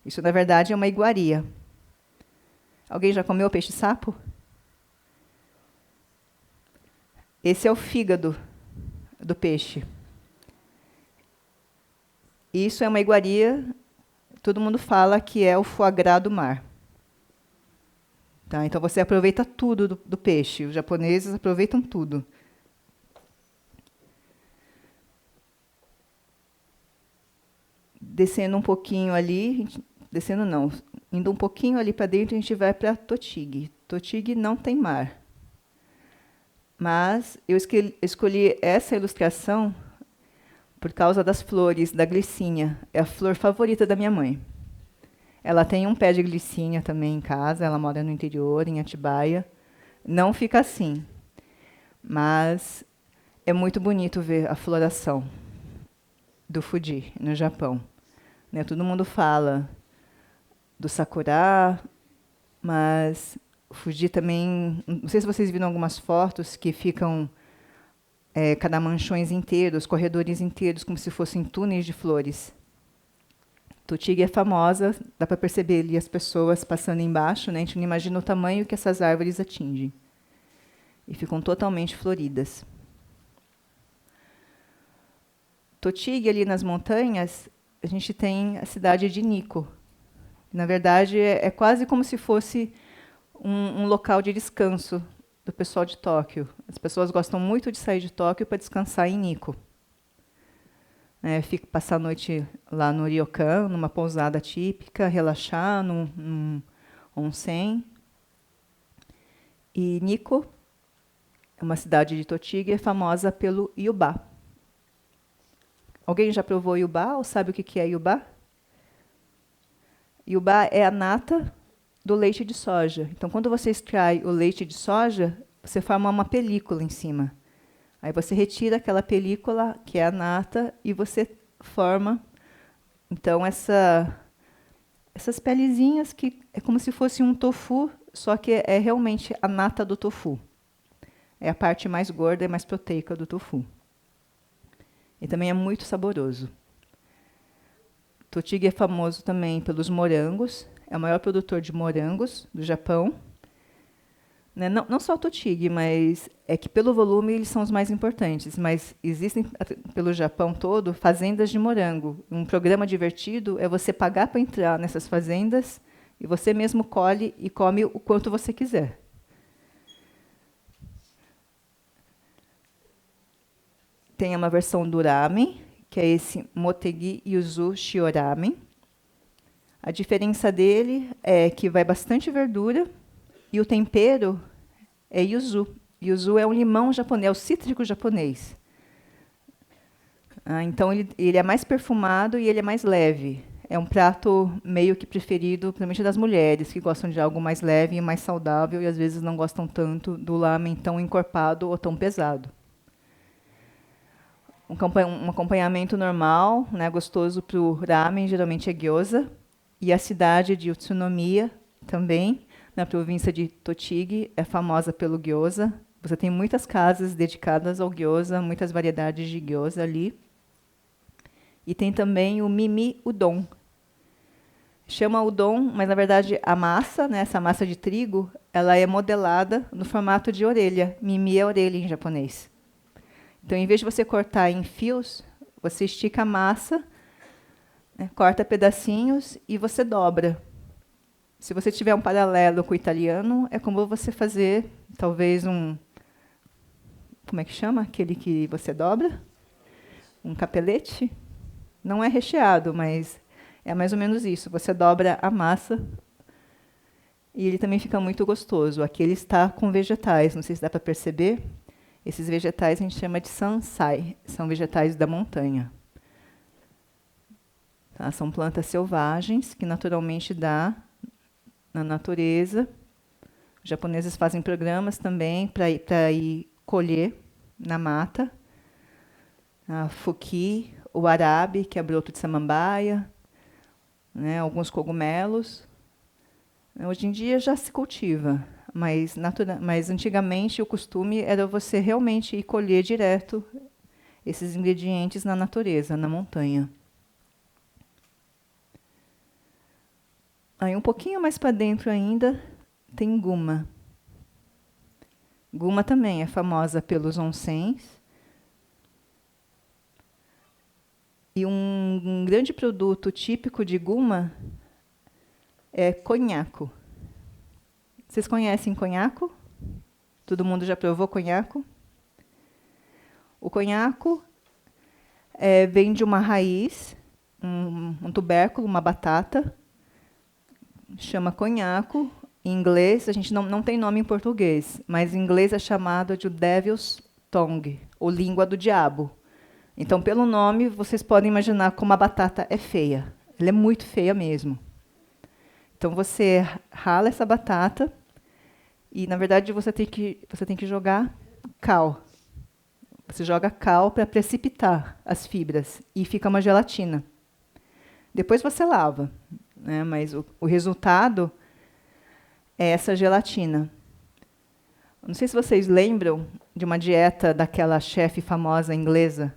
Isso, na verdade, é uma iguaria. Alguém já comeu peixe-sapo? Esse é o fígado do peixe. Isso é uma iguaria, todo mundo fala que é o foie gras do mar. Tá? Então, você aproveita tudo do peixe. Os japoneses aproveitam tudo. descendo um pouquinho ali, descendo não, indo um pouquinho ali para dentro, a gente vai para Totig. Totig não tem mar. Mas eu escolhi essa ilustração por causa das flores da glicínia. É a flor favorita da minha mãe. Ela tem um pé de glicínia também em casa, ela mora no interior, em Atibaia. Não fica assim, mas é muito bonito ver a floração do Fuji, no Japão. Né, todo mundo fala do sakura, mas o Fuji também... Não sei se vocês viram algumas fotos que ficam cadamanchões inteiros, corredores inteiros, como se fossem túneis de flores. Totig é famosa, dá para perceber ali as pessoas passando embaixo, né? A gente não imagina o tamanho que essas árvores atingem. E ficam totalmente floridas. Totig, ali nas montanhas, a gente tem a cidade de Nikko. Na verdade, é quase como se fosse um local de descanso do pessoal de Tóquio. As pessoas gostam muito de sair de Tóquio para descansar em Nikko. Passar a noite lá no ryokan, numa pousada típica, relaxar num onsen. E Nikko, uma cidade de Totig, é famosa pelo Yubá. Alguém já provou Yubá ou sabe o que é Yubá? Yubá é a nata do leite de soja. Então, quando você extrai o leite de soja, você forma uma película em cima. Aí você retira aquela película, que é a nata, e você forma, então, essas pelezinhas que é como se fosse um tofu, só que é realmente a nata do tofu. É a parte mais gorda e mais proteica do tofu. E também é muito saboroso. Totig é famoso também pelos morangos. É o maior produtor de morangos do Japão. Né? Não só Totig, mas é que pelo volume eles são os mais importantes. Mas existem, pelo Japão todo, fazendas de morango. Um programa divertido é você pagar para entrar nessas fazendas e você mesmo colhe e come o quanto você quiser. Tem uma versão do ramen, que é esse Motegi Yuzu Shioramen. A diferença dele é que vai bastante verdura e o tempero é yuzu. Yuzu é um limão japonês, é o cítrico japonês. Então, ele é mais perfumado e ele é mais leve. É um prato meio que preferido, principalmente das mulheres, que gostam de algo mais leve e mais saudável e, às vezes, não gostam tanto do lamen tão encorpado ou tão pesado. Um acompanhamento normal, né, gostoso para o ramen, geralmente é gyoza. E a cidade de Utsunomiya, também, na província de Totig, é famosa pelo gyoza. Você tem muitas casas dedicadas ao gyoza, muitas variedades de gyoza ali. E tem também o mimi udon. Chama udon, mas, na verdade, a massa, né, essa massa de trigo, ela é modelada no formato de orelha. Mimi é orelha em japonês. Então, em vez de você cortar em fios, você estica a massa, né, corta pedacinhos e você dobra. Se você tiver um paralelo com o italiano, é como você fazer, talvez, como é que chama? Aquele que você dobra? Um capelete? Não é recheado, mas é mais ou menos isso. Você dobra a massa e ele também fica muito gostoso. Aqui ele está com vegetais, não sei se dá para perceber. Esses vegetais a gente chama de sansai, são vegetais da montanha. Tá? São plantas selvagens que naturalmente dá na natureza. Os japoneses fazem programas também para ir colher na mata. A fuki, o arabe, que é broto de samambaia, né, alguns cogumelos. Hoje em dia já se cultiva. Mas antigamente o costume era você realmente ir colher direto esses ingredientes na natureza, na montanha. Aí um pouquinho mais para dentro ainda tem Guma. Guma também é famosa pelos onsens. E um grande produto típico de Guma é conhaco. Vocês conhecem conhaco? Todo mundo já provou conhaco? O conhaco vem de uma raiz um tubérculo, uma batata, chama conhaco. Em inglês, a gente não tem nome em português, mas em inglês é chamado de Devil's Tongue, ou língua do diabo. Então, pelo nome, vocês podem imaginar como a batata é feia. Ela é muito feia mesmo. Então, você rala essa batata e, na verdade, você tem que jogar cal. Você joga cal para precipitar as fibras e fica uma gelatina. Depois você lava, né? Mas o resultado é essa gelatina. Não sei se vocês lembram de uma dieta daquela chefe famosa inglesa,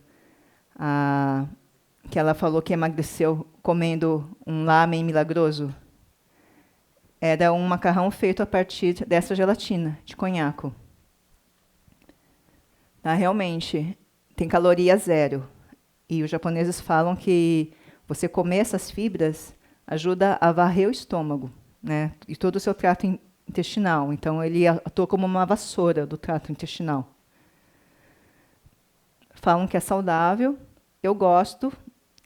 que ela falou que emagreceu comendo um lamen milagroso. Era um macarrão feito a partir dessa gelatina, de conhaco. Tá, realmente, tem caloria zero. E os japoneses falam que você comer essas fibras ajuda a varrer o estômago, né, e todo o seu trato intestinal. Então, ele atua como uma vassoura do trato intestinal. Falam que é saudável. Eu gosto.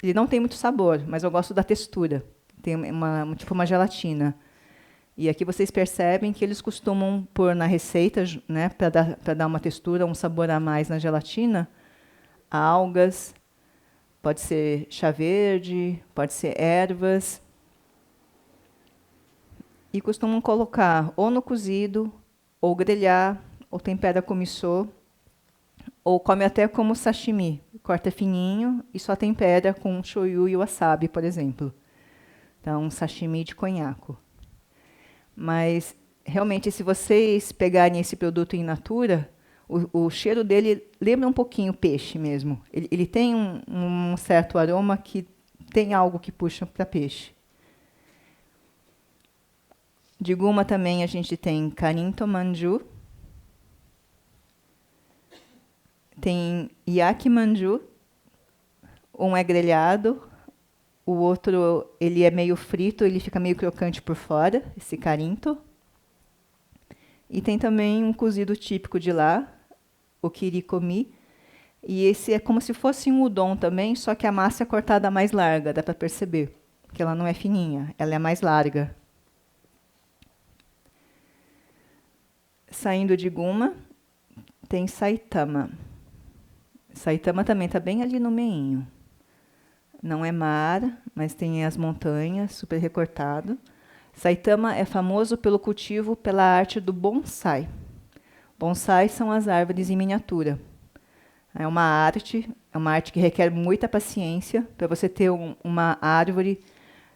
Ele não tem muito sabor, mas eu gosto da textura. Tem tipo uma gelatina. E aqui vocês percebem que eles costumam pôr na receita, né, para dar uma textura, um sabor a mais na gelatina, algas, pode ser chá verde, pode ser ervas. E costumam colocar ou no cozido, ou grelhar, ou tempera com miso, ou come até como sashimi. Corta fininho e só tempera com shoyu e wasabi, por exemplo. Então, um sashimi de conhaco. Mas, realmente, se vocês pegarem esse produto in natura, o cheiro dele lembra um pouquinho peixe mesmo. Ele tem um certo aroma que tem algo que puxa para peixe. De guma também a gente tem karinto manju, tem yaki manju, um é grelhado, o outro ele é meio frito, ele fica meio crocante por fora, esse karinto. E tem também um cozido típico de lá, o kirikomi, e esse é como se fosse um udon também, só que a massa é cortada mais larga, dá para perceber, que ela não é fininha, ela é mais larga. Saindo de guma, tem saitama. Saitama também está bem ali no meinho. Não é mar, mas tem as montanhas, super recortado. Saitama é famoso pelo cultivo, pela arte do bonsai. Bonsai são as árvores em miniatura. É uma arte que requer muita paciência para você ter uma árvore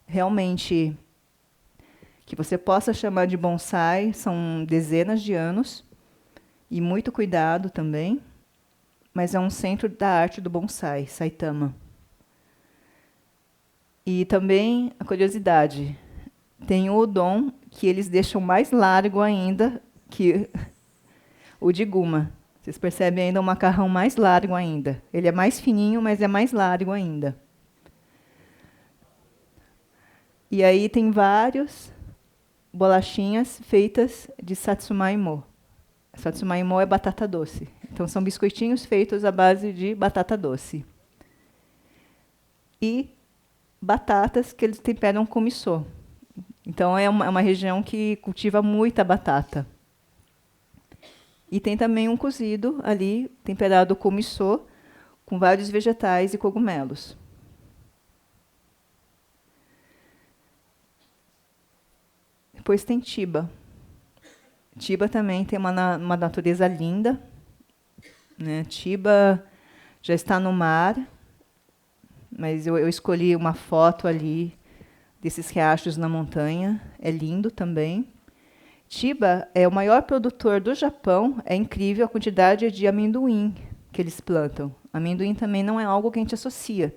realmente que você possa chamar de bonsai. São dezenas de anos e muito cuidado também, mas é um centro da arte do bonsai, Saitama. E também a curiosidade, tem o udon que eles deixam mais largo ainda que o de guma. Vocês percebem ainda um macarrão mais largo ainda. Ele é mais fininho, mas é mais largo ainda. E aí tem vários bolachinhas feitas de satsumaimo. Satsumaimo é batata doce. Então, são biscoitinhos feitos à base de batata doce. E batatas que eles temperam com miso. Então, é uma região que cultiva muita batata. E tem também um cozido ali, temperado com miso, com vários vegetais e cogumelos. Depois tem Chiba. Chiba também tem uma natureza linda, né? Chiba já está no mar, mas eu escolhi uma foto ali desses riachos na montanha. É lindo também. Chiba é o maior produtor do Japão. É incrível a quantidade de amendoim que eles plantam. Amendoim também não é algo que a gente associa,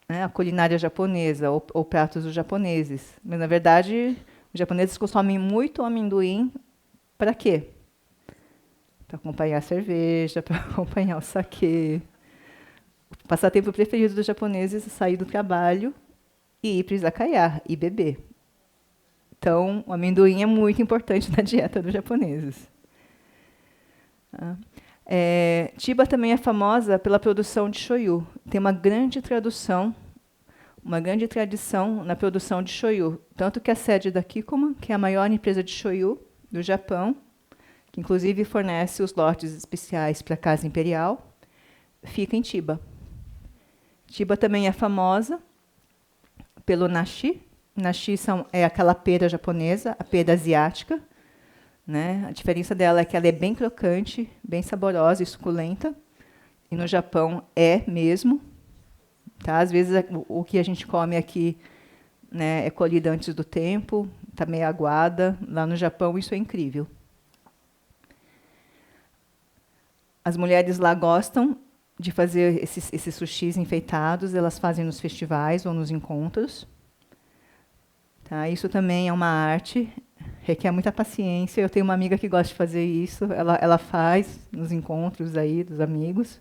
né, à culinária japonesa ou pratos dos japoneses. Mas, na verdade, os japoneses consomem muito amendoim. Para quê? Para acompanhar a cerveja, para acompanhar o sake. O passatempo preferido dos japoneses é sair do trabalho e ir para o izakaya e beber. Então, o amendoim é muito importante na dieta dos japoneses. Chiba também é famosa pela produção de shoyu. Tem uma grande tradução uma grande tradição na produção de shoyu. Tanto que a sede da Kikkoman, que é a maior empresa de shoyu do Japão, que inclusive fornece os lotes especiais para a Casa Imperial, fica em Chiba. Chiba também é famosa pelo nashi. Nashi é aquela pera japonesa, a pera asiática. Né? A diferença dela é que ela é bem crocante, bem saborosa e suculenta. E no Japão é mesmo. Tá? Às vezes o que a gente come aqui, né, é colhido antes do tempo, está meio aguada. Lá no Japão isso é incrível. As mulheres lá gostam de fazer esses sushis enfeitados, elas fazem nos festivais ou nos encontros. Tá? Isso também é uma arte, requer muita paciência. Eu tenho uma amiga que gosta de fazer isso, ela faz nos encontros aí dos amigos.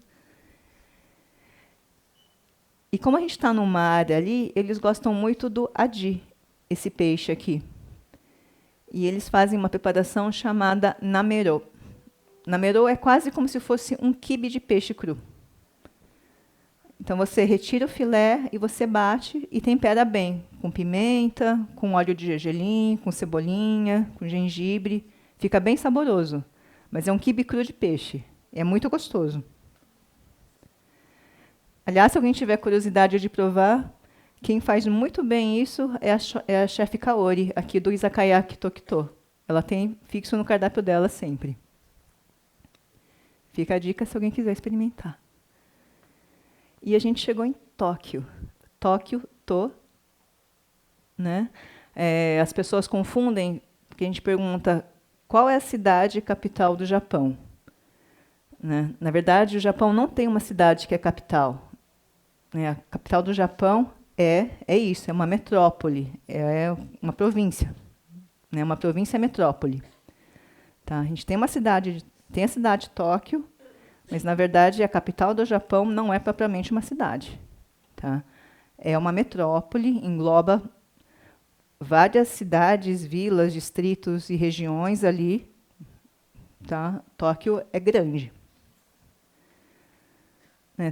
E como a gente está no mar ali, eles gostam muito do adi, esse peixe aqui. E eles fazem uma preparação chamada namero. Namero é quase como se fosse um quibe de peixe cru. Então, você retira o filé e você bate e tempera bem, com pimenta, com óleo de gergelim, com cebolinha, com gengibre. Fica bem saboroso, mas é um quibe cru de peixe. É muito gostoso. Aliás, se alguém tiver curiosidade de provar, quem faz muito bem isso é a chefe Kaori, aqui do Izakaya Tokito. Ela tem fixo no cardápio dela sempre. Fica a dica se alguém quiser experimentar. E a gente chegou em Tóquio. Né? As pessoas confundem, porque a gente pergunta qual é a cidade capital do Japão. Né? Na verdade, o Japão não tem uma cidade que é capital. A capital do Japão é isso, é uma metrópole, é uma província. Né? Uma província é metrópole. Tá? A gente tem uma cidade, tem a cidade de Tóquio, mas, na verdade, a capital do Japão não é propriamente uma cidade. Tá? É uma metrópole, engloba várias cidades, vilas, distritos e regiões ali. Tá? Tóquio é grande.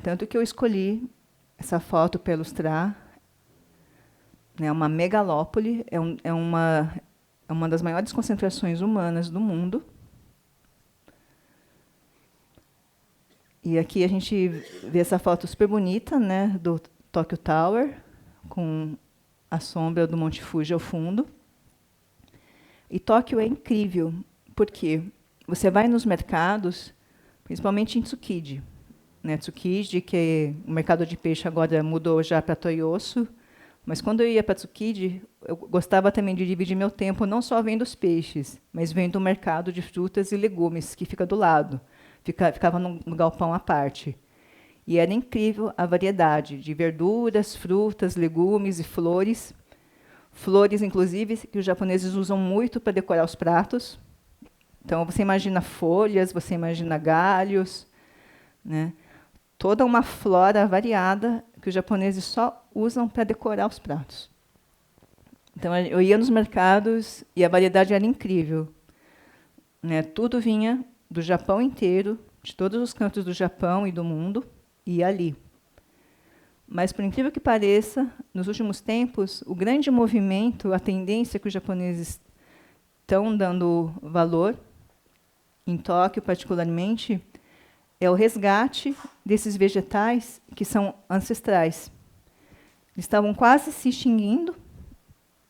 Tanto que eu escolhi essa foto para ilustrar. É uma megalópole, é uma das maiores concentrações humanas do mundo. E aqui a gente vê essa foto super bonita, né, do Tokyo Tower, com a sombra do Monte Fuji ao fundo. E Tóquio é incrível, porque você vai nos mercados, principalmente em Tsukiji. Né, Tsukiji, que o mercado de peixe agora mudou já para Toyosu, mas quando eu ia para Tsukiji, eu gostava também de dividir meu tempo não só vendo os peixes, mas vendo o mercado de frutas e legumes, que fica do lado. Ficava no galpão à parte. E era incrível a variedade de verduras, frutas, legumes e flores. Flores, inclusive, que os japoneses usam muito para decorar os pratos. Então, você imagina folhas, você imagina galhos. Né? Toda uma flora variada que os japoneses só usam para decorar os pratos. Então, eu ia nos mercados e a variedade era incrível. Né? Tudo vinha do Japão inteiro, de todos os cantos do Japão e do mundo, e ali. Mas, por incrível que pareça, nos últimos tempos, o grande movimento, a tendência que os japoneses estão dando valor, em Tóquio particularmente, é o resgate desses vegetais que são ancestrais. Eles estavam quase se extinguindo,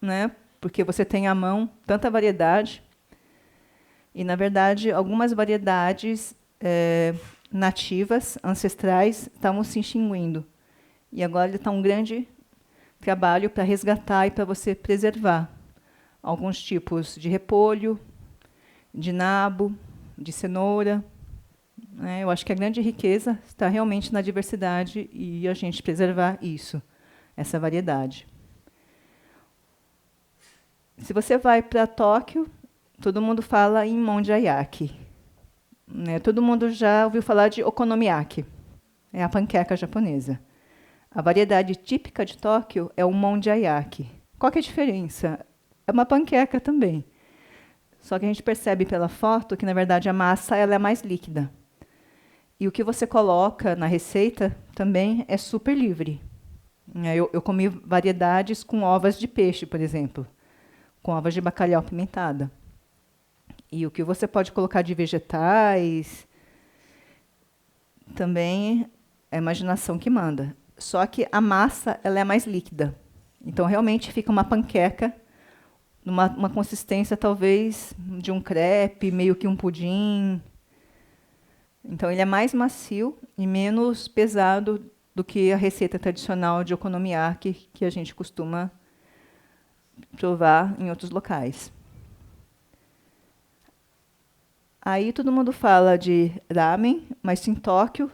né, porque você tem à mão tanta variedade. E, na verdade, algumas variedades nativas, ancestrais, estavam se extinguindo. E agora está um grande trabalho para resgatar e para você preservar alguns tipos de repolho, de nabo, de cenoura. Eu acho que a grande riqueza está realmente na diversidade e a gente preservar isso, essa variedade. Se você vai para Tóquio, todo mundo fala em monjayaki. Todo mundo já ouviu falar de okonomiyaki. É a panqueca japonesa. A variedade típica de Tóquio é o monjayaki. Qual que é a diferença? É uma panqueca também. Só que a gente percebe pela foto que, na verdade, a massa ela é mais líquida. E o que você coloca na receita também é super livre. Eu comi variedades com ovas de peixe, por exemplo, com ovas de bacalhau pimentada. E o que você pode colocar de vegetais também é a imaginação que manda. Só que a massa ela é mais líquida. Então, realmente, fica uma panqueca, uma consistência, talvez, de um crepe, meio que um pudim. Então, ele é mais macio e menos pesado do que a receita tradicional de okonomiyaki que a gente costuma provar em outros locais. Aí todo mundo fala de ramen, mas em Tóquio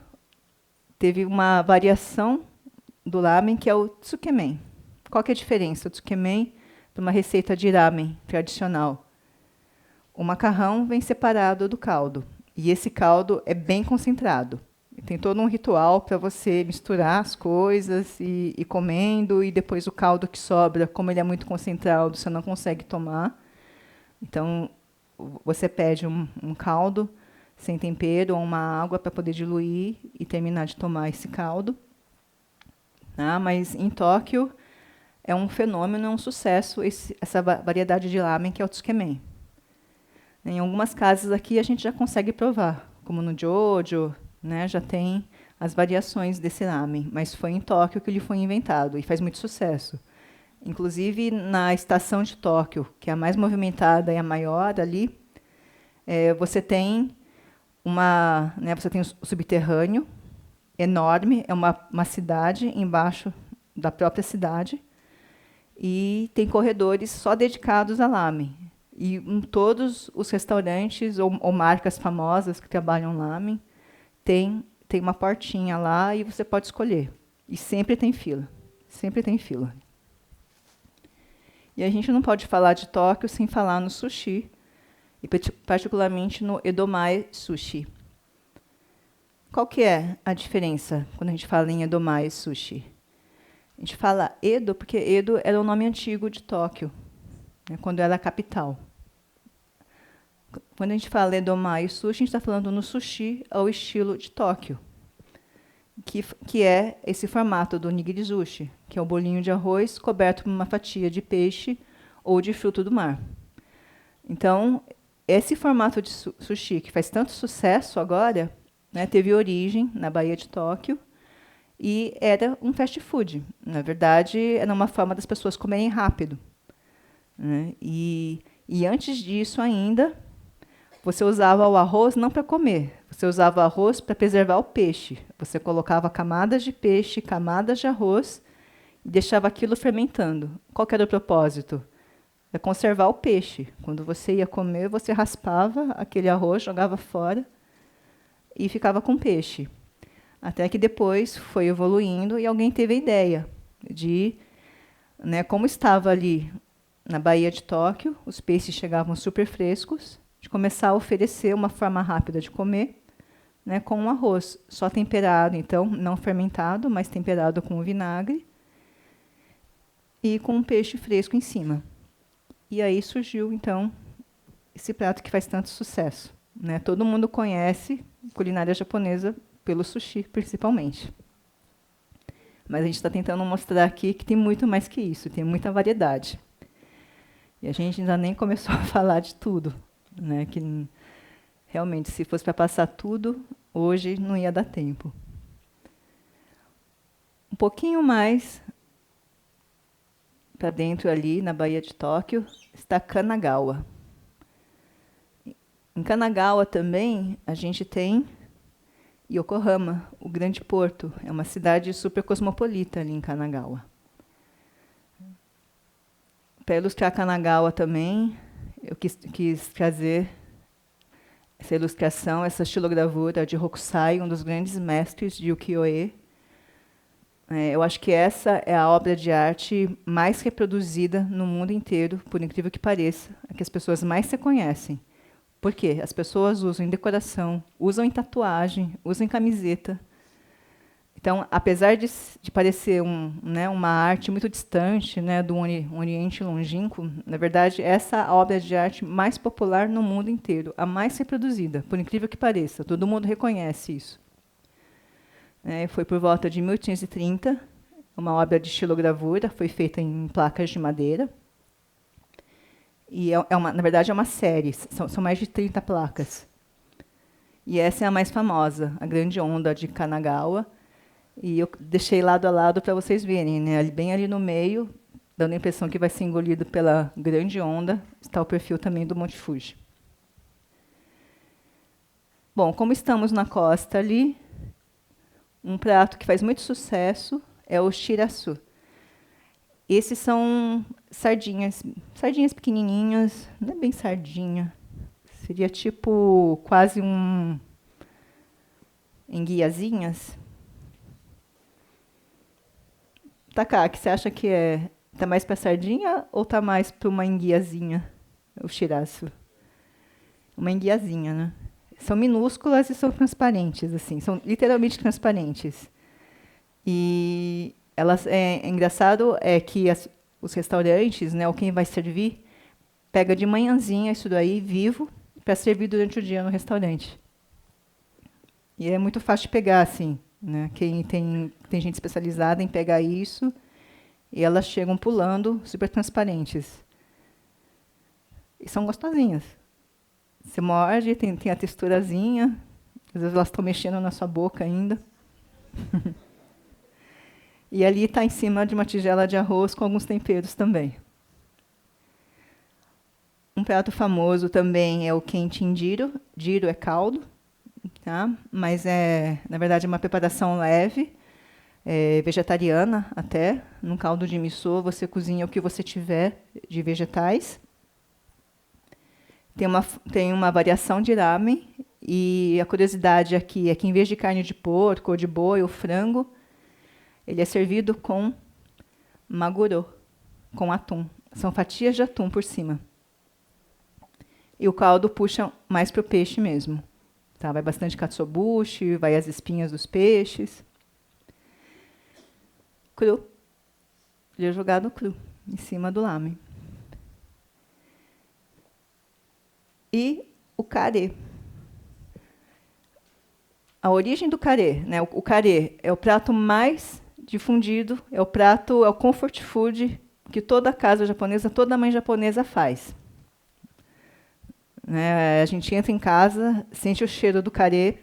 teve uma variação do ramen que é o tsukemen. Qual que é a diferença do tsukemen para uma receita de ramen tradicional? O macarrão vem separado do caldo, e esse caldo é bem concentrado. Tem todo um ritual para você misturar as coisas e ir comendo, e depois o caldo que sobra, como ele é muito concentrado, você não consegue tomar. Então, você pede um caldo sem tempero ou uma água para poder diluir e terminar de tomar esse caldo. Mas em Tóquio é um fenômeno, é um sucesso essa variedade de ramen que é o tsukemen. Em algumas casas aqui a gente já consegue provar, como no Jojo, já tem as variações desse ramen, mas foi em Tóquio que ele foi inventado e faz muito sucesso. Inclusive, na estação de Tóquio, que é a mais movimentada e a maior ali, você tem você tem o subterrâneo, enorme, é uma cidade embaixo da própria cidade, e tem corredores só dedicados a ramen. E em todos os restaurantes ou marcas famosas que trabalham ramen, tem uma portinha lá e você pode escolher. E sempre tem fila. Sempre tem fila. E a gente não pode falar de Tóquio sem falar no sushi, e particularmente no Edomae Sushi. Qual que é a diferença quando a gente fala em Edomae Sushi? A gente fala Edo porque Edo era o nome antigo de Tóquio, quando era a capital. Quando a gente fala Edomae Sushi, a gente está falando no sushi ao estilo de Tóquio, que é esse formato do nigiri sushi, que é o bolinho de arroz coberto por uma fatia de peixe ou de fruto do mar. Então, esse formato de sushi, que faz tanto sucesso agora, teve origem na Baía de Tóquio e era um fast food. Na verdade, era uma forma das pessoas comerem rápido. E antes disso ainda, você usava o arroz não para comer, você usava o arroz para preservar o peixe. Você colocava camadas de peixe, camadas de arroz e deixava aquilo fermentando. Qual que era o propósito? É conservar o peixe. Quando você ia comer, você raspava aquele arroz, jogava fora e ficava com peixe. Até que depois foi evoluindo e alguém teve a ideia de, como estava ali na Baía de Tóquio, os peixes chegavam super frescos, de começar a oferecer uma forma rápida de comer, com um arroz só temperado, então não fermentado, mas temperado com vinagre e com um peixe fresco em cima. E aí surgiu, então, esse prato que faz tanto sucesso. Todo mundo conhece culinária japonesa pelo sushi, principalmente. Mas a gente está tentando mostrar aqui que tem muito mais que isso, tem muita variedade. E a gente ainda nem começou a falar de tudo. Que realmente, se fosse para passar tudo, hoje não ia dar tempo. Um pouquinho mais para dentro ali, na Baía de Tóquio, está Kanagawa. Em Kanagawa também a gente tem Yokohama, o grande porto. É uma cidade super cosmopolita ali em Kanagawa. Para ilustrar Kanagawa também, eu quis trazer essa ilustração, essa estilogravura de Hokusai, um dos grandes mestres de ukiyo-e. Eu acho que essa é a obra de arte mais reproduzida no mundo inteiro, por incrível que pareça, a que as pessoas mais se conhecem. Por quê? As pessoas usam em decoração, usam em tatuagem, usam em camiseta. Então, apesar de parecer uma arte muito distante, do Oriente longínquo, na verdade, essa é a obra de arte mais popular no mundo inteiro, a mais reproduzida, por incrível que pareça. Todo mundo reconhece isso. Foi por volta de 1830, uma obra de estilogravura, foi feita em placas de madeira. E na verdade, é uma série, são mais de 30 placas. E essa é a mais famosa, a Grande Onda de Kanagawa. E eu deixei lado a lado para vocês verem, né? Bem ali no meio, dando a impressão que vai ser engolido pela Grande Onda, está o perfil também do Monte Fuji. Bom, como estamos na costa ali, um prato que faz muito sucesso é o shirasu. Esses são sardinhas pequenininhas, não é bem sardinha, seria tipo quase enguiazinhas. Takaki, você acha que tá mais para sardinha ou tá mais para uma enguiazinha, o shirasu? Uma enguiazinha, né? São minúsculas e são transparentes, assim, são literalmente transparentes. E elas, engraçado é que os restaurantes, né, ou quem vai servir, pega de manhãzinha isso daí, vivo, para servir durante o dia no restaurante. E é muito fácil de pegar, assim, né? Tem gente especializada em pegar isso, e elas chegam pulando, super transparentes. E são gostosinhas. Você morde, tem a texturazinha, às vezes elas estão mexendo na sua boca ainda. E ali está em cima de uma tigela de arroz com alguns temperos também. Um prato famoso também é o quentin jiro. Jiro é caldo, tá? Mas na verdade, uma preparação leve, vegetariana até. Num caldo de miso, você cozinha o que você tiver de vegetais. Tem uma variação de ramen, e a curiosidade aqui é que, em vez de carne de porco ou de boi ou frango, ele é servido com maguro, com atum. São fatias de atum por cima. E o caldo puxa mais para o peixe mesmo. Tá? Vai bastante katsuobushi, vai as espinhas dos peixes. Cru. Ele é jogado cru, em cima do lamen. E o carê. A origem do carê, né? O carê é o prato mais difundido, é o comfort food que toda casa japonesa, toda mãe japonesa faz. Né? A gente entra em casa, sente o cheiro do carê,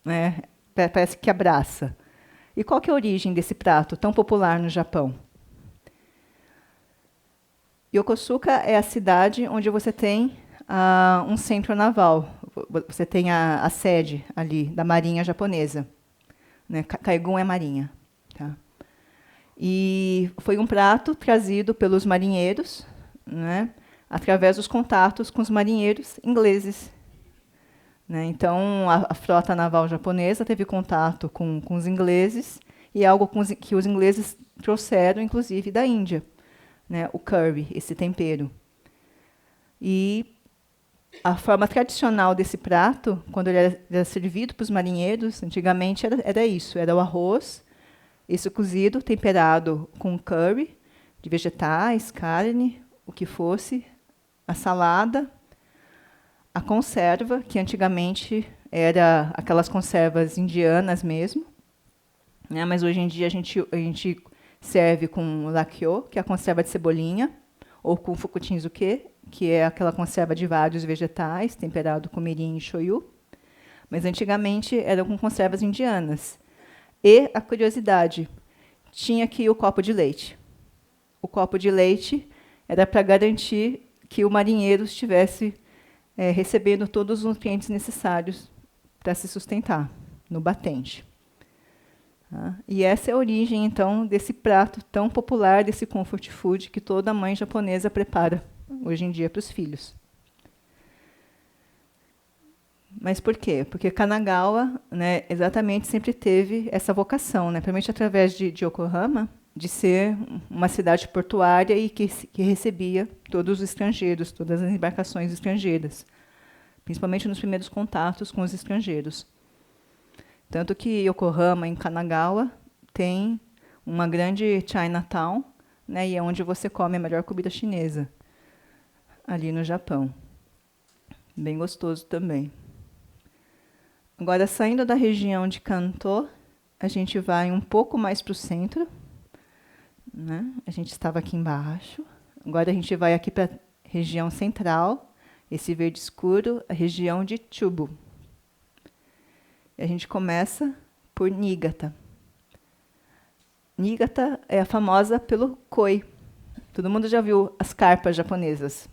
né? Parece que abraça. E qual que é a origem desse prato tão popular no Japão? Yokosuka é a cidade onde você tem um centro naval. Você tem a sede ali da Marinha japonesa. Né? Kaigun é Marinha. Tá? E foi um prato trazido pelos marinheiros, né? Através dos contatos com os marinheiros ingleses. Né? Então, a frota naval japonesa teve contato com os ingleses, e é algo que os ingleses trouxeram, inclusive, da Índia. Né? O curry, esse tempero. E a forma tradicional desse prato, quando ele era servido para os marinheiros, antigamente era isso, era o arroz, isso cozido, temperado com curry, de vegetais, carne, o que fosse, a salada, a conserva, que antigamente era aquelas conservas indianas mesmo, né, mas hoje em dia a gente serve com lakyo, que é a conserva de cebolinha, ou com fukuchinzuke, que é aquela conserva de vários vegetais, temperado com mirin e shoyu. Mas antigamente eram com conservas indianas. E a curiosidade, tinha aqui o copo de leite. O copo de leite era para garantir que o marinheiro estivesse recebendo todos os nutrientes necessários para se sustentar no batente. Tá? E essa é a origem, então, desse prato tão popular, desse comfort food que toda mãe japonesa prepara hoje em dia para os filhos. Mas por quê? Porque Kanagawa, né, exatamente sempre teve essa vocação, né, principalmente através de Yokohama, de ser uma cidade portuária e que recebia todos os estrangeiros, todas as embarcações estrangeiras, principalmente nos primeiros contatos com os estrangeiros. Tanto que Yokohama, em Kanagawa, tem uma grande Chinatown, né, e é onde você come a melhor comida chinesa, ali no Japão. Bem gostoso também. Agora, saindo da região de Kanto, a gente vai um pouco mais para o centro, né? A gente estava aqui embaixo. Agora a gente vai aqui para a região central, esse verde escuro, a região de Chubu. E a gente começa por Niigata. Niigata é a famosa pelo koi. Todo mundo já viu as carpas japonesas.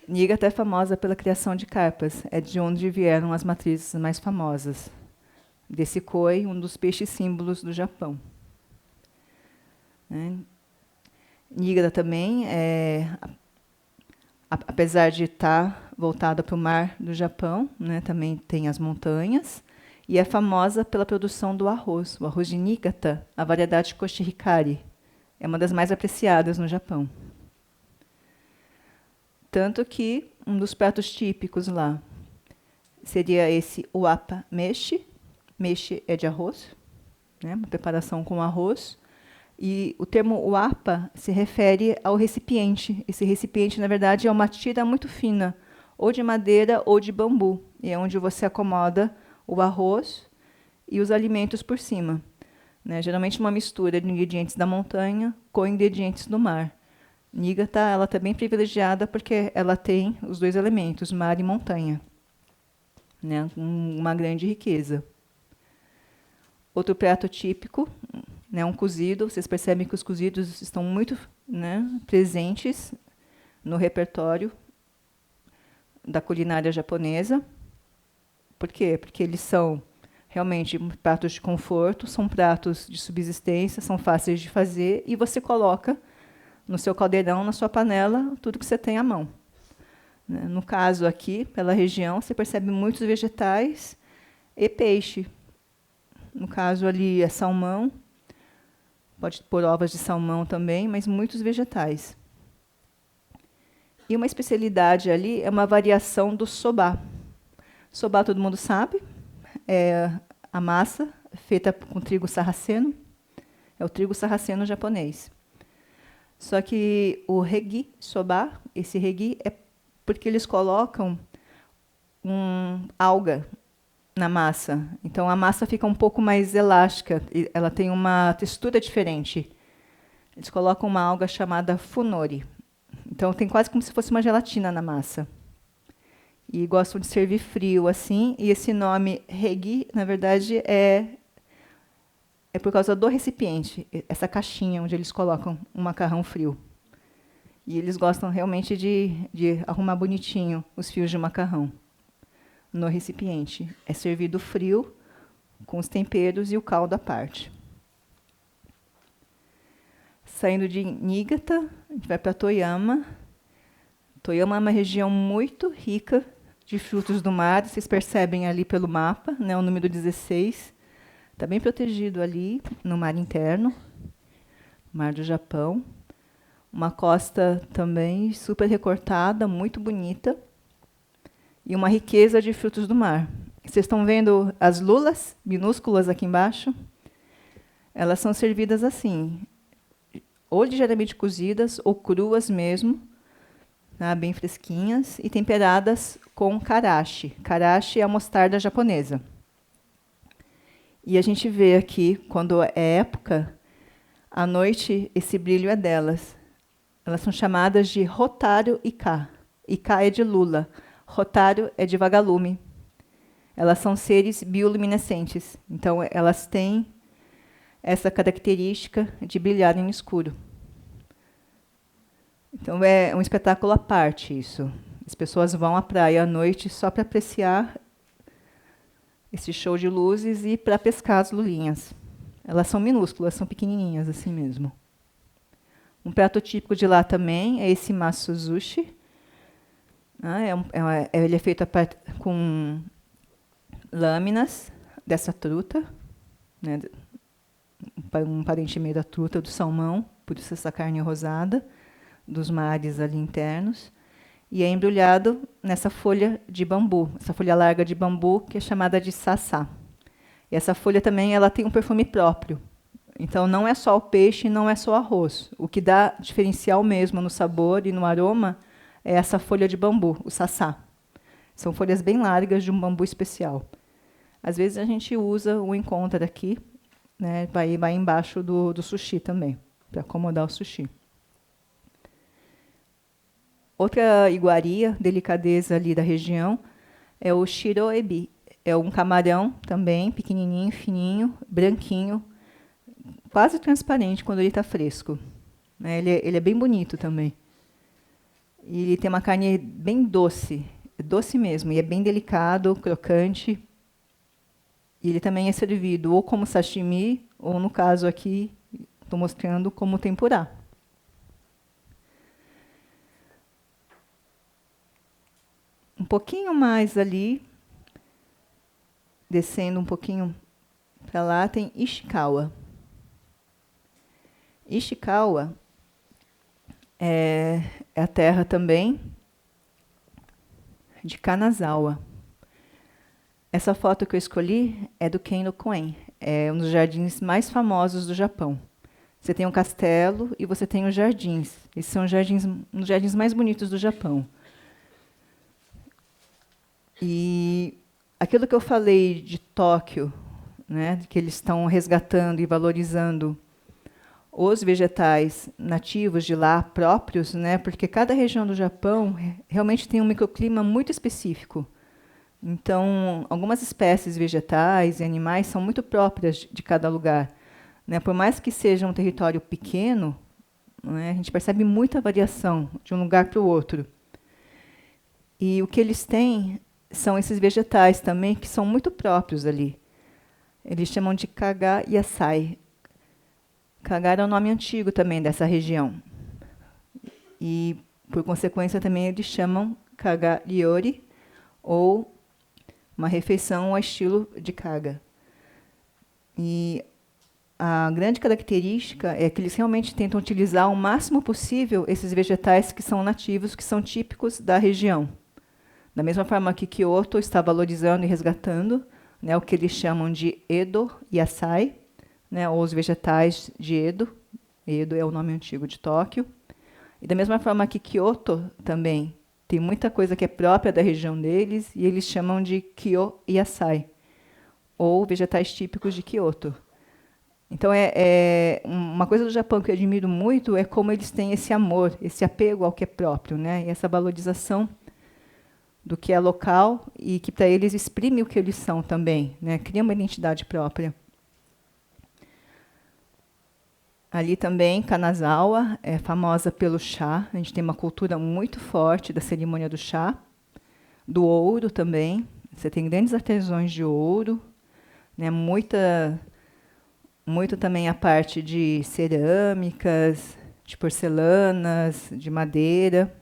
Niigata é famosa pela criação de carpas. É de onde vieram as matrizes mais famosas. Desse koi, um dos peixes símbolos do Japão. Niigata também, apesar de estar voltada para o mar do Japão, né, também tem as montanhas, e é famosa pela produção do arroz. O arroz de Niigata, a variedade Koshihikari, é uma das mais apreciadas no Japão. Tanto que um dos pratos típicos lá seria esse uapa meshi. Meshi é de arroz, né, uma preparação com arroz. E o termo uapa se refere ao recipiente. Esse recipiente, na verdade, é uma tira muito fina, ou de madeira ou de bambu. E é onde você acomoda o arroz e os alimentos por cima. Né? Geralmente uma mistura de ingredientes da montanha com ingredientes do mar. Niigata, ela está bem privilegiada porque ela tem os dois elementos, mar e montanha. Né? Uma grande riqueza. Outro prato típico, né, um cozido. Vocês percebem que os cozidos estão muito, né, presentes no repertório da culinária japonesa. Por quê? Porque eles são realmente pratos de conforto, são pratos de subsistência, são fáceis de fazer, e você coloca no seu caldeirão, na sua panela, tudo que você tem à mão. No caso aqui, pela região, você percebe muitos vegetais e peixe. No caso ali é salmão, pode pôr ovas de salmão também, mas muitos vegetais. E uma especialidade ali é uma variação do soba. Soba todo mundo sabe, é a massa feita com trigo sarraceno, é o trigo sarraceno japonês. Só que o regi soba, esse regi é porque eles colocam alga na massa. Então, a massa fica um pouco mais elástica, e ela tem uma textura diferente. Eles colocam uma alga chamada funori. Então, tem quase como se fosse uma gelatina na massa. E gostam de servir frio, assim. E esse nome regi, na verdade, é por causa do recipiente, essa caixinha onde eles colocam um macarrão frio. E eles gostam realmente de arrumar bonitinho os fios de macarrão no recipiente. É servido frio, com os temperos e o caldo à parte. Saindo de Niigata, a gente vai para Toyama. Toyama é uma região muito rica de frutos do mar. Vocês percebem ali pelo mapa, né, o número 16. Está bem protegido ali, no mar interno, mar do Japão. Uma costa também super recortada, muito bonita. E uma riqueza de frutos do mar. Vocês estão vendo as lulas minúsculas aqui embaixo? Elas são servidas assim, ou ligeiramente cozidas, ou cruas mesmo, tá, bem fresquinhas, e temperadas com karashi. Karashi é a mostarda japonesa. E a gente vê aqui, quando é época, à noite, esse brilho é delas. Elas são chamadas de Hotaru Ika. Ika é de lula. Hotaru é de vagalume. Elas são seres bioluminescentes. Então, elas têm essa característica de brilharem no escuro. Então, é um espetáculo à parte isso. As pessoas vão à praia à noite só para apreciar esse show de luzes e para pescar as lulinhas. Elas são minúsculas, são pequenininhas, assim mesmo. Um prato típico de lá também é esse matsuzushi. Ele é feito com lâminas dessa truta, né, um parente meio da truta, do salmão, por isso essa carne rosada, dos mares ali internos, e é embrulhado nessa folha de bambu, essa folha larga de bambu, que é chamada de sassá. E essa folha também ela tem um perfume próprio. Então, não é só o peixe, não é só o arroz. O que dá diferencial mesmo no sabor e no aroma é essa folha de bambu, o sassá. São folhas bem largas de um bambu especial. Às vezes a gente usa o encontra aqui, né, vai embaixo do sushi também, para acomodar o sushi. Outra iguaria, delicadeza ali da região, é o shiroebi. É um camarão também, pequenininho, fininho, branquinho, quase transparente quando ele está fresco. Né? Ele é bem bonito também. E ele tem uma carne bem doce, doce mesmo, e é bem delicado, crocante. E ele também é servido ou como sashimi, ou no caso aqui, estou mostrando como tempurá. Um pouquinho mais ali, descendo um pouquinho para lá, tem Ishikawa. Ishikawa é a terra também de Kanazawa. Essa foto que eu escolhi é do Ken no Koen, é um dos jardins mais famosos do Japão. Você tem um castelo e você tem os jardins. Esses são um dos jardins mais bonitos do Japão. E aquilo que eu falei de Tóquio, né, que eles estão resgatando e valorizando os vegetais nativos de lá, próprios, né, porque cada região do Japão realmente tem um microclima muito específico. Então, algumas espécies vegetais e animais são muito próprias de cada lugar. Né? Por mais que seja um território pequeno, né, a gente percebe muita variação de um lugar para o outro. E o que eles têm são esses vegetais também, que são muito próprios ali. Eles chamam de kaga yasai. Kaga é o nome antigo também dessa região. E, por consequência, também eles chamam kaga ryori, ou uma refeição ao estilo de kaga. E a grande característica é que eles realmente tentam utilizar o máximo possível esses vegetais que são nativos, que são típicos da região. Da mesma forma que Kyoto está valorizando e resgatando, né, o que eles chamam de Edo Yasai, né, ou os vegetais de Edo. Edo é o nome antigo de Tóquio. E da mesma forma que Kyoto também tem muita coisa que é própria da região deles, e eles chamam de Kyo Yasai, ou vegetais típicos de Kyoto. Então, uma coisa do Japão que eu admiro muito é como eles têm esse amor, esse apego ao que é próprio, né? E essa valorização do que é local e que, para eles, exprime o que eles são também, né? Cria uma identidade própria. Ali também, Kanazawa é famosa pelo chá. A gente tem uma cultura muito forte da cerimônia do chá. Do ouro também. Você tem grandes artesãos de ouro. Né, muito também a parte de cerâmicas, de porcelanas, de madeira.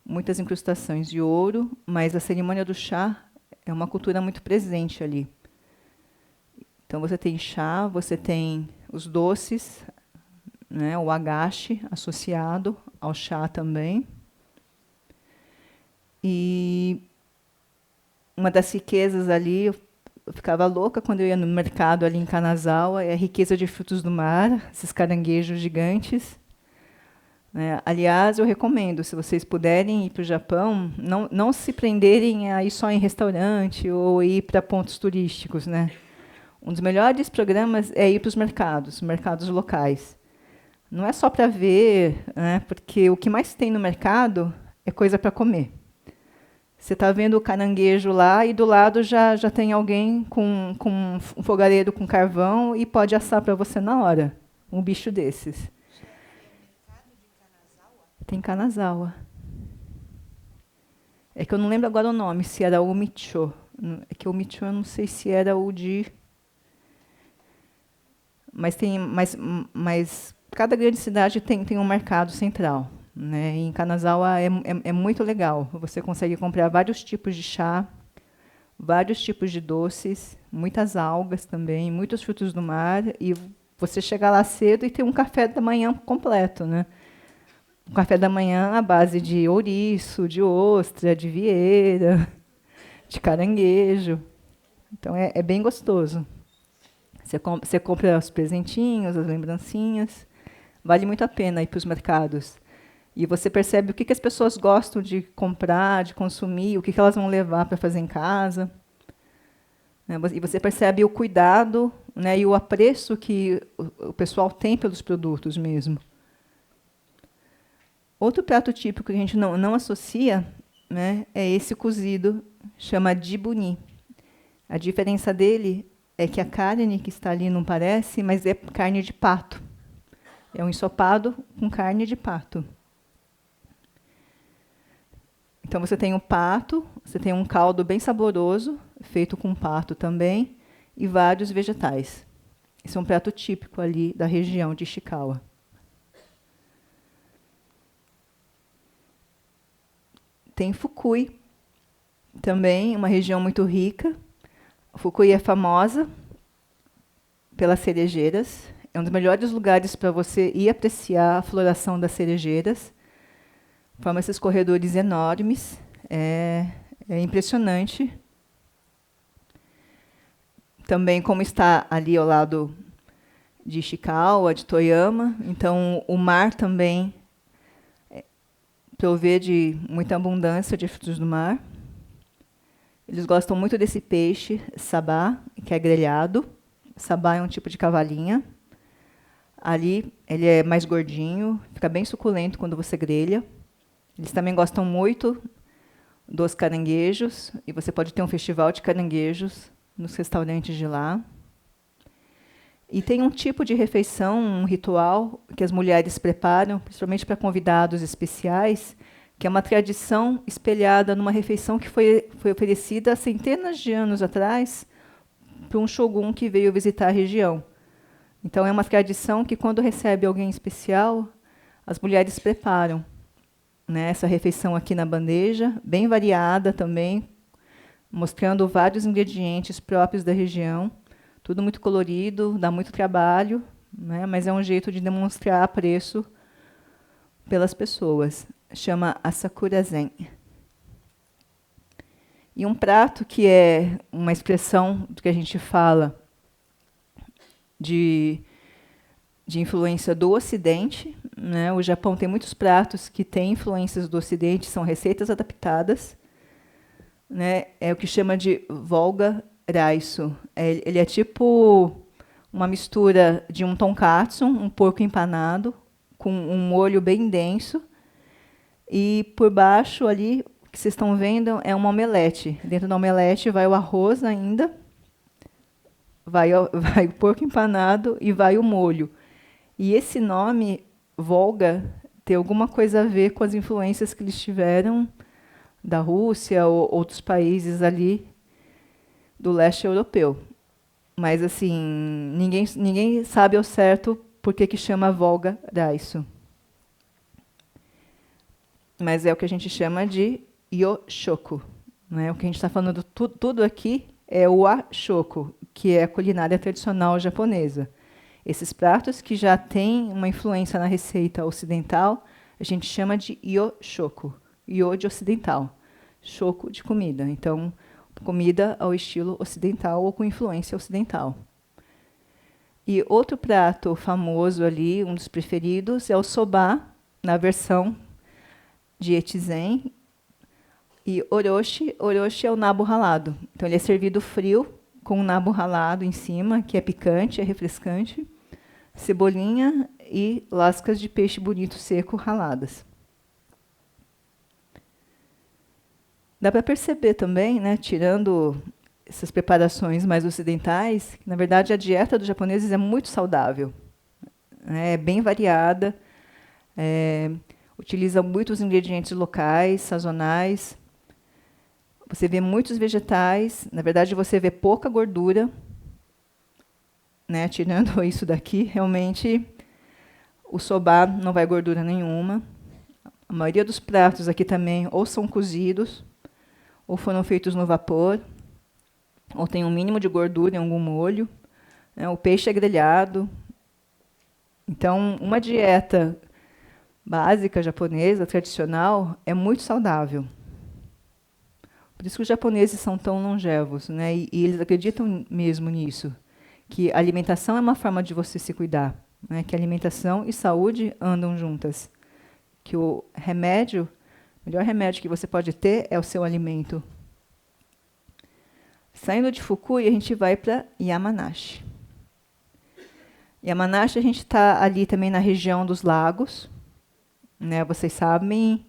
Muitas incrustações de ouro, mas a cerimônia do chá é uma cultura muito presente ali. Então, você tem chá, você tem os doces, né, o agashi associado ao chá também. E uma das riquezas ali, eu ficava louca quando eu ia no mercado ali em Kanazawa, é a riqueza de frutos do mar, esses caranguejos gigantes. Aliás, eu recomendo, se vocês puderem ir para o Japão, não se prenderem a ir só em restaurante ou ir para pontos turísticos, né? Um dos melhores programas é ir para os mercados locais. Não é só para ver, né, porque o que mais tem no mercado é coisa para comer. Você está vendo o caranguejo lá e do lado já tem alguém com um fogareiro com carvão e pode assar para você na hora, um bicho desses. Tem Kanazawa. É que eu não lembro agora o nome, se era o Micho. É que o Micho eu não sei se era o de... Mas cada grande cidade tem um mercado central. Né? E em Kanazawa é muito legal. Você consegue comprar vários tipos de chá, vários tipos de doces, muitas algas também, muitos frutos do mar, e você chega lá cedo e tem um café da manhã completo, né? Um café da manhã à base de ouriço, de ostra, de vieira, de caranguejo. Então, é bem gostoso. Você compra os presentinhos, as lembrancinhas. Vale muito a pena ir para os mercados. E você percebe o que as pessoas gostam de comprar, de consumir, o que elas vão levar para fazer em casa. né? E você percebe o cuidado, né, e o apreço que o pessoal tem pelos produtos mesmo. Outro prato típico que a gente não associa, né, é esse cozido, chama dibuni. A diferença dele é que a carne que está ali não parece, mas é carne de pato. É um ensopado com carne de pato. Então, você tem um pato, você tem um caldo bem saboroso, feito com pato também, e vários vegetais. Esse é um prato típico ali da região de Ishikawa. Tem Fukui, também uma região muito rica. Fukui é famosa pelas cerejeiras. É um dos melhores lugares para você ir apreciar a floração das cerejeiras. Forma esses corredores enormes. É impressionante. Também, como está ali ao lado de Ishikawa, de Toyama, então o mar também provê de muita abundância de frutos do mar. Eles gostam muito desse peixe, sabá, que é grelhado. Sabá é um tipo de cavalinha. Ali ele é mais gordinho, fica bem suculento quando você grelha. Eles também gostam muito dos caranguejos, e você pode ter um festival de caranguejos nos restaurantes de lá. E tem um tipo de refeição, um ritual, que as mulheres preparam, principalmente para convidados especiais, que é uma tradição espelhada numa refeição que foi oferecida há centenas de anos atrás por um shogun que veio visitar a região. Então, é uma tradição que, quando recebe alguém especial, as mulheres preparam, né, essa refeição aqui na bandeja, bem variada também, mostrando vários ingredientes próprios da região. Tudo muito colorido, dá muito trabalho, né, mas é um jeito de demonstrar apreço pelas pessoas. Chama Asakura Zen. E um prato que é uma expressão do que a gente fala de influência do Ocidente, né? O Japão tem muitos pratos que têm influências do Ocidente, são receitas adaptadas, né? É o que chama de Volga Raiso. Ele é tipo uma mistura de um tonkatsu, um porco empanado, com um molho bem denso, e por baixo ali, o que vocês estão vendo, é uma omelete. Dentro da omelete vai o arroz ainda, vai o porco empanado e vai o molho. E esse nome, Volga, tem alguma coisa a ver com as influências que eles tiveram da Rússia ou outros países ali do leste europeu. Mas, assim, ninguém sabe ao certo por que chama Volga Raiso. Mas é o que a gente chama de Yoshoku, né? O que a gente está falando tudo aqui é o Ashoko, que é a culinária tradicional japonesa. Esses pratos que já têm uma influência na receita ocidental, a gente chama de Yoshoku. Yo de ocidental, shoku de comida. Então, comida ao estilo ocidental ou com influência ocidental. E outro prato famoso ali, um dos preferidos, é o soba, na versão de Echizen. E orochi é o nabo ralado. Então, ele é servido frio, com o nabo ralado em cima, que é picante, é refrescante, cebolinha e lascas de peixe bonito seco raladas. Dá para perceber também, né, tirando essas preparações mais ocidentais, que, na verdade, a dieta dos japoneses é muito saudável. É bem variada, utiliza muitos ingredientes locais, sazonais. Você vê muitos vegetais, na verdade, você vê pouca gordura, né? Tirando isso daqui, realmente, o soba não vai gordura nenhuma. A maioria dos pratos aqui também ou são cozidos, ou foram feitos no vapor, ou tem um mínimo de gordura em algum molho. Né? O peixe é grelhado. Então, uma dieta básica japonesa, tradicional, é muito saudável. Por isso que os japoneses são tão longevos, né? E eles acreditam mesmo nisso, que a alimentação é uma forma de você se cuidar, né? Que alimentação e saúde andam juntas, que o melhor remédio que você pode ter é o seu alimento. Saindo de Fukui, a gente vai para Yamanashi. Yamanashi, a gente está ali também na região dos lagos, né? Vocês sabem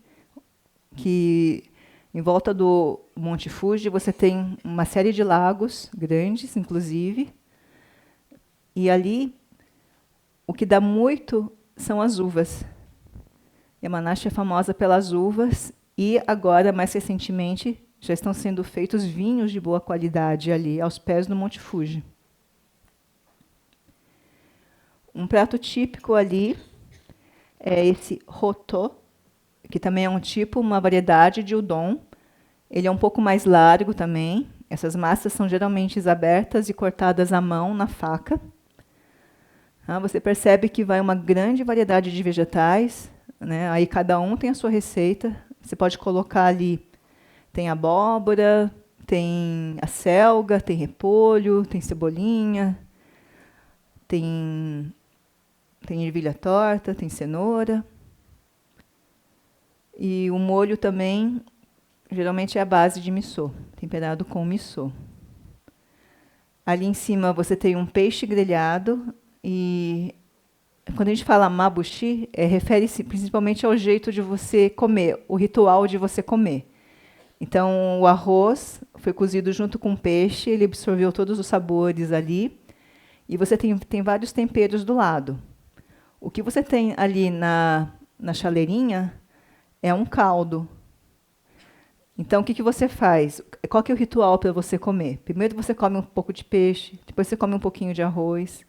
que em volta do Monte Fuji você tem uma série de lagos grandes, inclusive, e ali o que dá muito são as uvas. Yamanashi é famosa pelas uvas e agora, mais recentemente, já estão sendo feitos vinhos de boa qualidade ali, aos pés do Monte Fuji. Um prato típico ali é esse Hoto, que também é um tipo, uma variedade de udon. Ele é um pouco mais largo também. Essas massas são geralmente abertas e cortadas à mão na faca. Você percebe que vai uma grande variedade de vegetais, né? Aí cada um tem a sua receita. Você pode colocar ali, tem abóbora, tem acelga, tem repolho, tem cebolinha, tem ervilha torta, tem cenoura. E o molho também, geralmente é a base de miso, temperado com miso. Ali em cima você tem um peixe grelhado e quando a gente fala mabushi, refere-se principalmente ao jeito de você comer, o ritual de você comer. Então, o arroz foi cozido junto com o peixe, ele absorveu todos os sabores ali, e você tem vários temperos do lado. O que você tem ali na chaleirinha é um caldo. Então, o que você faz? Qual que é o ritual para você comer? Primeiro você come um pouco de peixe, depois você come um pouquinho de arroz,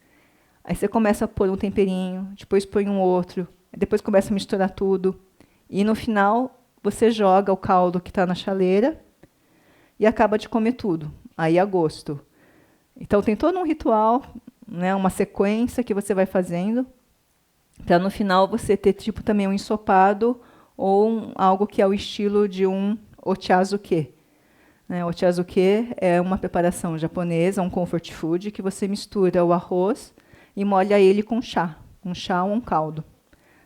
aí você começa a pôr um temperinho, depois põe um outro, depois começa a misturar tudo, e no final você joga o caldo que está na chaleira e acaba de comer tudo, aí a gosto. Então, tem todo um ritual, né, uma sequência que você vai fazendo, para no final você ter tipo também um ensopado ou algo que é o estilo de um ochazuke. Ochazuke é uma preparação japonesa, um comfort food, que você mistura o arroz e molha ele com chá ou um caldo.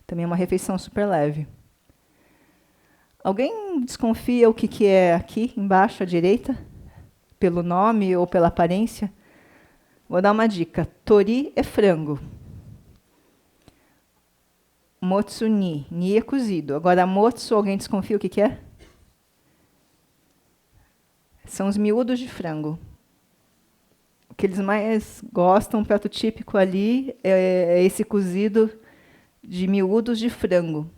Também é uma refeição super leve. Alguém desconfia o que é aqui embaixo à direita? Pelo nome ou pela aparência? Vou dar uma dica. Tori é frango. Motsu ni. Ni é cozido. Agora, motsu, alguém desconfia o que é? São os miúdos de frango. O que eles mais gostam, um prato típico ali, é esse cozido de miúdos de frango.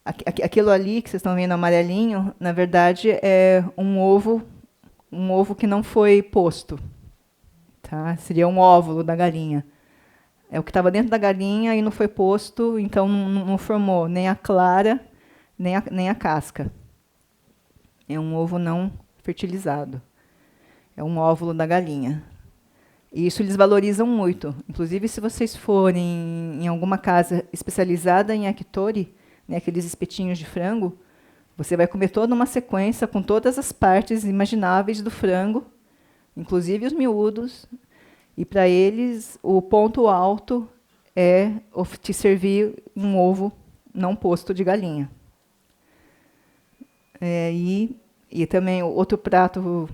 Aquilo ali que vocês estão vendo amarelinho, na verdade, é um ovo que não foi posto. Tá? Seria um óvulo da galinha. É o que estava dentro da galinha e não foi posto, então não formou nem a clara, nem a casca. É um ovo não fertilizado. É um óvulo da galinha. E isso eles valorizam muito. Inclusive, se vocês forem em alguma casa especializada em yakitori, né, aqueles espetinhos de frango, você vai comer toda uma sequência com todas as partes imagináveis do frango, inclusive os miúdos. E para eles, o ponto alto é te servir um ovo não posto de galinha. E também outro prato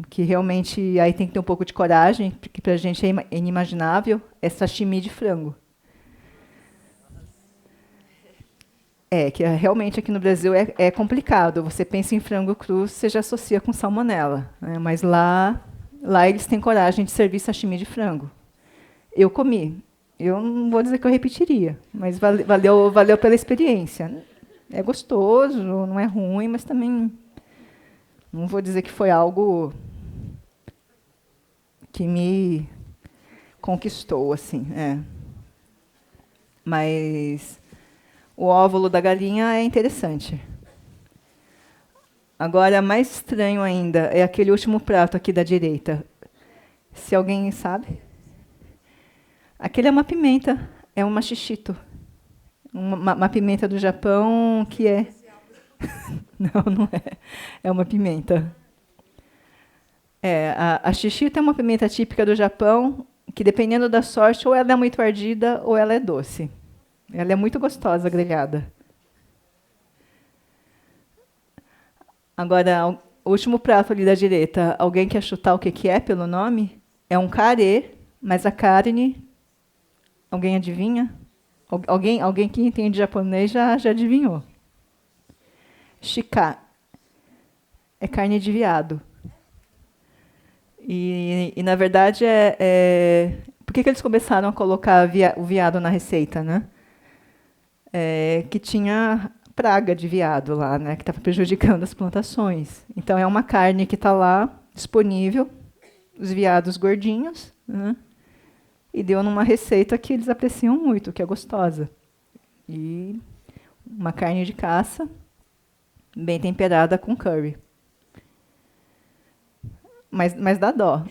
que realmente aí tem que ter um pouco de coragem, porque para a gente é inimaginável, é sashimi de frango. Que realmente aqui no Brasil é complicado. Você pensa em frango cru, você já associa com salmonela, né? Mas lá eles têm coragem de servir sashimi de frango. Eu comi. Eu não vou dizer que eu repetiria, mas valeu pela experiência. É gostoso, não é ruim, mas também não vou dizer que foi algo que me conquistou, assim. Mas o óvulo da galinha é interessante. Agora, mais estranho ainda é aquele último prato aqui da direita. Se alguém sabe? Aquele é uma pimenta, é um machichito. Uma pimenta do Japão que é... Não é. É uma pimenta. A shishito é uma pimenta típica do Japão, que dependendo da sorte, ou ela é muito ardida ou ela é doce. Ela é muito gostosa, grelhada. Agora, O último prato ali da direita, alguém quer chutar o que que é pelo nome? É um carê, mas a carne... Alguém adivinha? Alguém que entende japonês já adivinhou. Shika. É carne de veado. E na verdade, por que eles começaram a colocar o veado na receita, né? Que tinha praga de veado lá, né? Que estava prejudicando as plantações. Então, é uma carne que está lá, disponível, os veados gordinhos, né? E deu numa receita que eles apreciam muito, que é gostosa. E uma carne de caça, bem temperada com curry. Mas dá dó.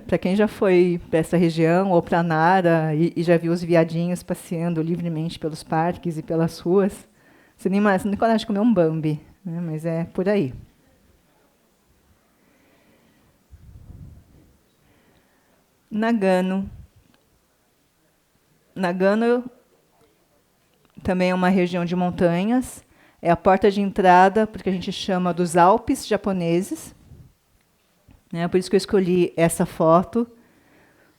Para quem já foi para essa região ou para Nara e já viu os viadinhos passeando livremente pelos parques e pelas ruas, você nem tem coragem de comer um Bambi, né? Mas é por aí. Nagano. Nagano também é uma região de montanhas. É a porta de entrada, porque a gente chama dos Alpes japoneses. Por isso que eu escolhi essa foto.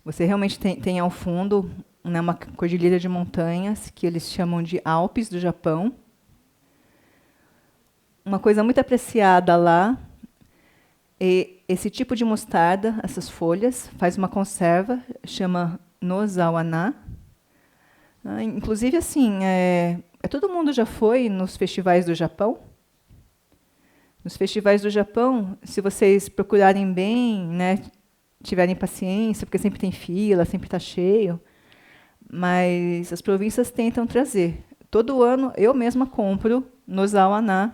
Você realmente tem ao fundo, né, uma cordilheira de montanhas, que eles chamam de Alpes do Japão. Uma coisa muito apreciada lá é esse tipo de mostarda, essas folhas, faz uma conserva, chama nozawana. Inclusive, assim, todo mundo já foi nos festivais do Japão? Nos festivais do Japão, se vocês procurarem bem, né, tiverem paciência, porque sempre tem fila, sempre está cheio, mas as províncias tentam trazer. Todo ano, eu mesma compro nozawana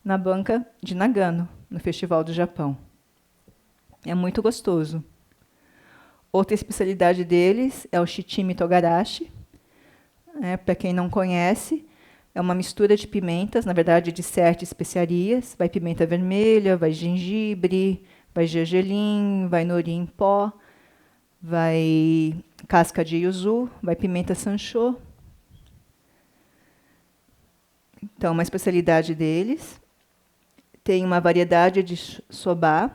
na banca de Nagano, no Festival do Japão. É muito gostoso. Outra especialidade deles é o shichimi togarashi. Para quem não conhece, é uma mistura de pimentas, na verdade, de 7 especiarias. Vai pimenta vermelha, vai gengibre, vai gergelim, vai nori em pó, vai casca de yuzu, vai pimenta sancho. Então, uma especialidade deles. Tem uma variedade de soba,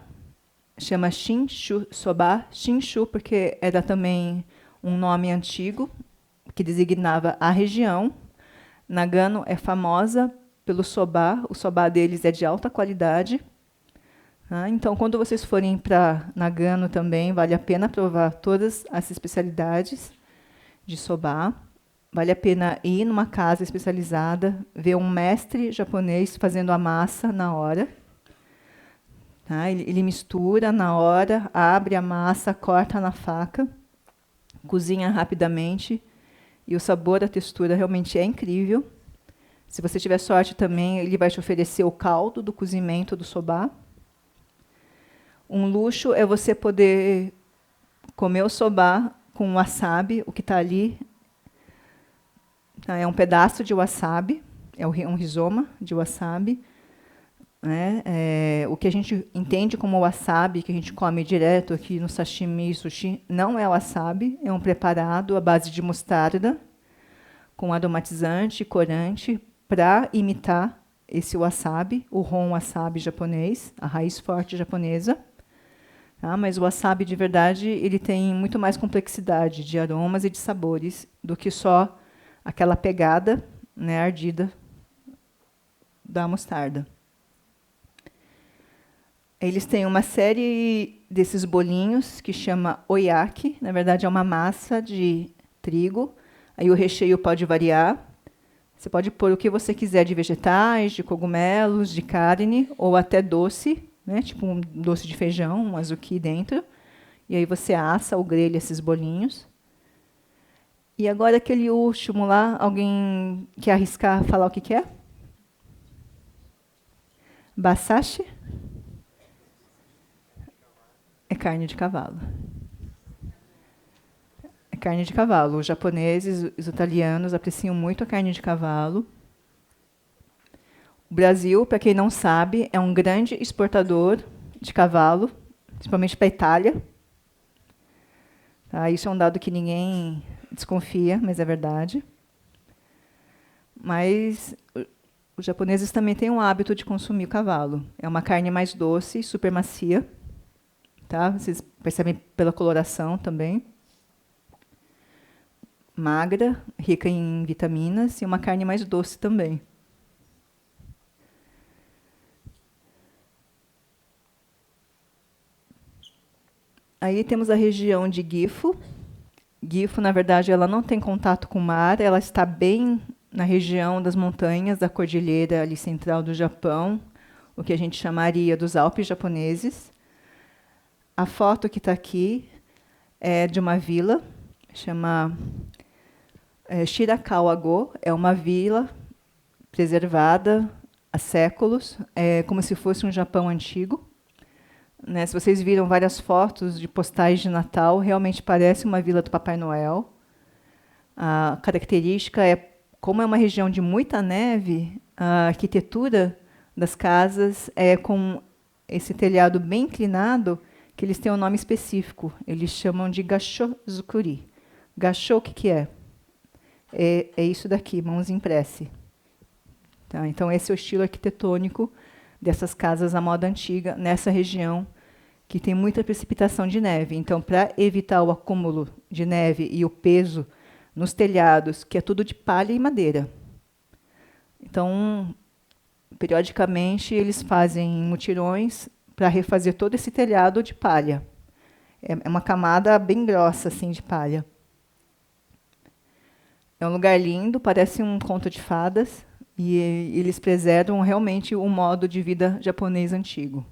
chama Shinshu soba, Shinshu, porque era também um nome antigo, que designava a região. Nagano é famosa pelo soba, o soba deles é de alta qualidade. Então, quando vocês forem para Nagano também, vale a pena provar todas as especialidades de soba. Vale a pena ir numa casa especializada, ver um mestre japonês fazendo a massa na hora. Ele mistura na hora, abre a massa, corta na faca, cozinha rapidamente. E o sabor, a textura realmente é incrível. Se você tiver sorte também, ele vai te oferecer o caldo do cozimento do soba. Um luxo é você poder comer o soba com wasabi, o que está ali. É um pedaço de wasabi, é um rizoma de wasabi. O que a gente entende como wasabi, que a gente come direto aqui no sashimi e sushi, não é wasabi, é um preparado à base de mostarda, com aromatizante e corante, para imitar esse wasabi, o ron wasabi japonês, a raiz forte japonesa. Mas o wasabi, de verdade, ele tem muito mais complexidade de aromas e de sabores do que só aquela pegada, né, ardida da mostarda. Eles têm uma série desses bolinhos que chama oyaki. Na verdade, é uma massa de trigo. Aí o recheio pode variar. Você pode pôr o que você quiser de vegetais, de cogumelos, de carne, ou até doce, né? Tipo um doce de feijão, um azuki dentro. E aí você assa ou grelha esses bolinhos. E agora aquele último lá, alguém quer arriscar falar o que é? Basashi? É carne de cavalo. É carne de cavalo. Os japoneses, os italianos apreciam muito a carne de cavalo. O Brasil, para quem não sabe, é um grande exportador de cavalo, principalmente para a Itália. Isso é um dado que ninguém desconfia, mas é verdade. Mas os japoneses também têm um hábito de consumir o cavalo. É uma carne mais doce, super macia, tá? Vocês percebem pela coloração também. Magra, rica em vitaminas e uma carne mais doce também. Aí temos a região de Gifu. Gifu, na verdade, ela não tem contato com o mar, ela está bem na região das montanhas da cordilheira ali central do Japão, o que a gente chamaria dos Alpes japoneses. A foto que está aqui é de uma vila, chama Shirakawa-go, é uma vila preservada há séculos, é como se fosse um Japão antigo. Né, se vocês viram várias fotos de postais de Natal, realmente parece uma vila do Papai Noel. A característica é, como é uma região de muita neve, a arquitetura das casas é com esse telhado bem inclinado, que eles têm um nome específico. Eles chamam de gashō-zukuri. Gashō, o que é? É isso daqui, mãos em prece. Tá, então, esse é o estilo arquitetônico dessas casas à moda antiga, nessa região que tem muita precipitação de neve. Então, para evitar o acúmulo de neve e o peso nos telhados, que é tudo de palha e madeira. Então, periodicamente, eles fazem mutirões para refazer todo esse telhado de palha. É uma camada bem grossa assim, de palha. É um lugar lindo, parece um conto de fadas, e eles preservam realmente o modo de vida japonês antigo.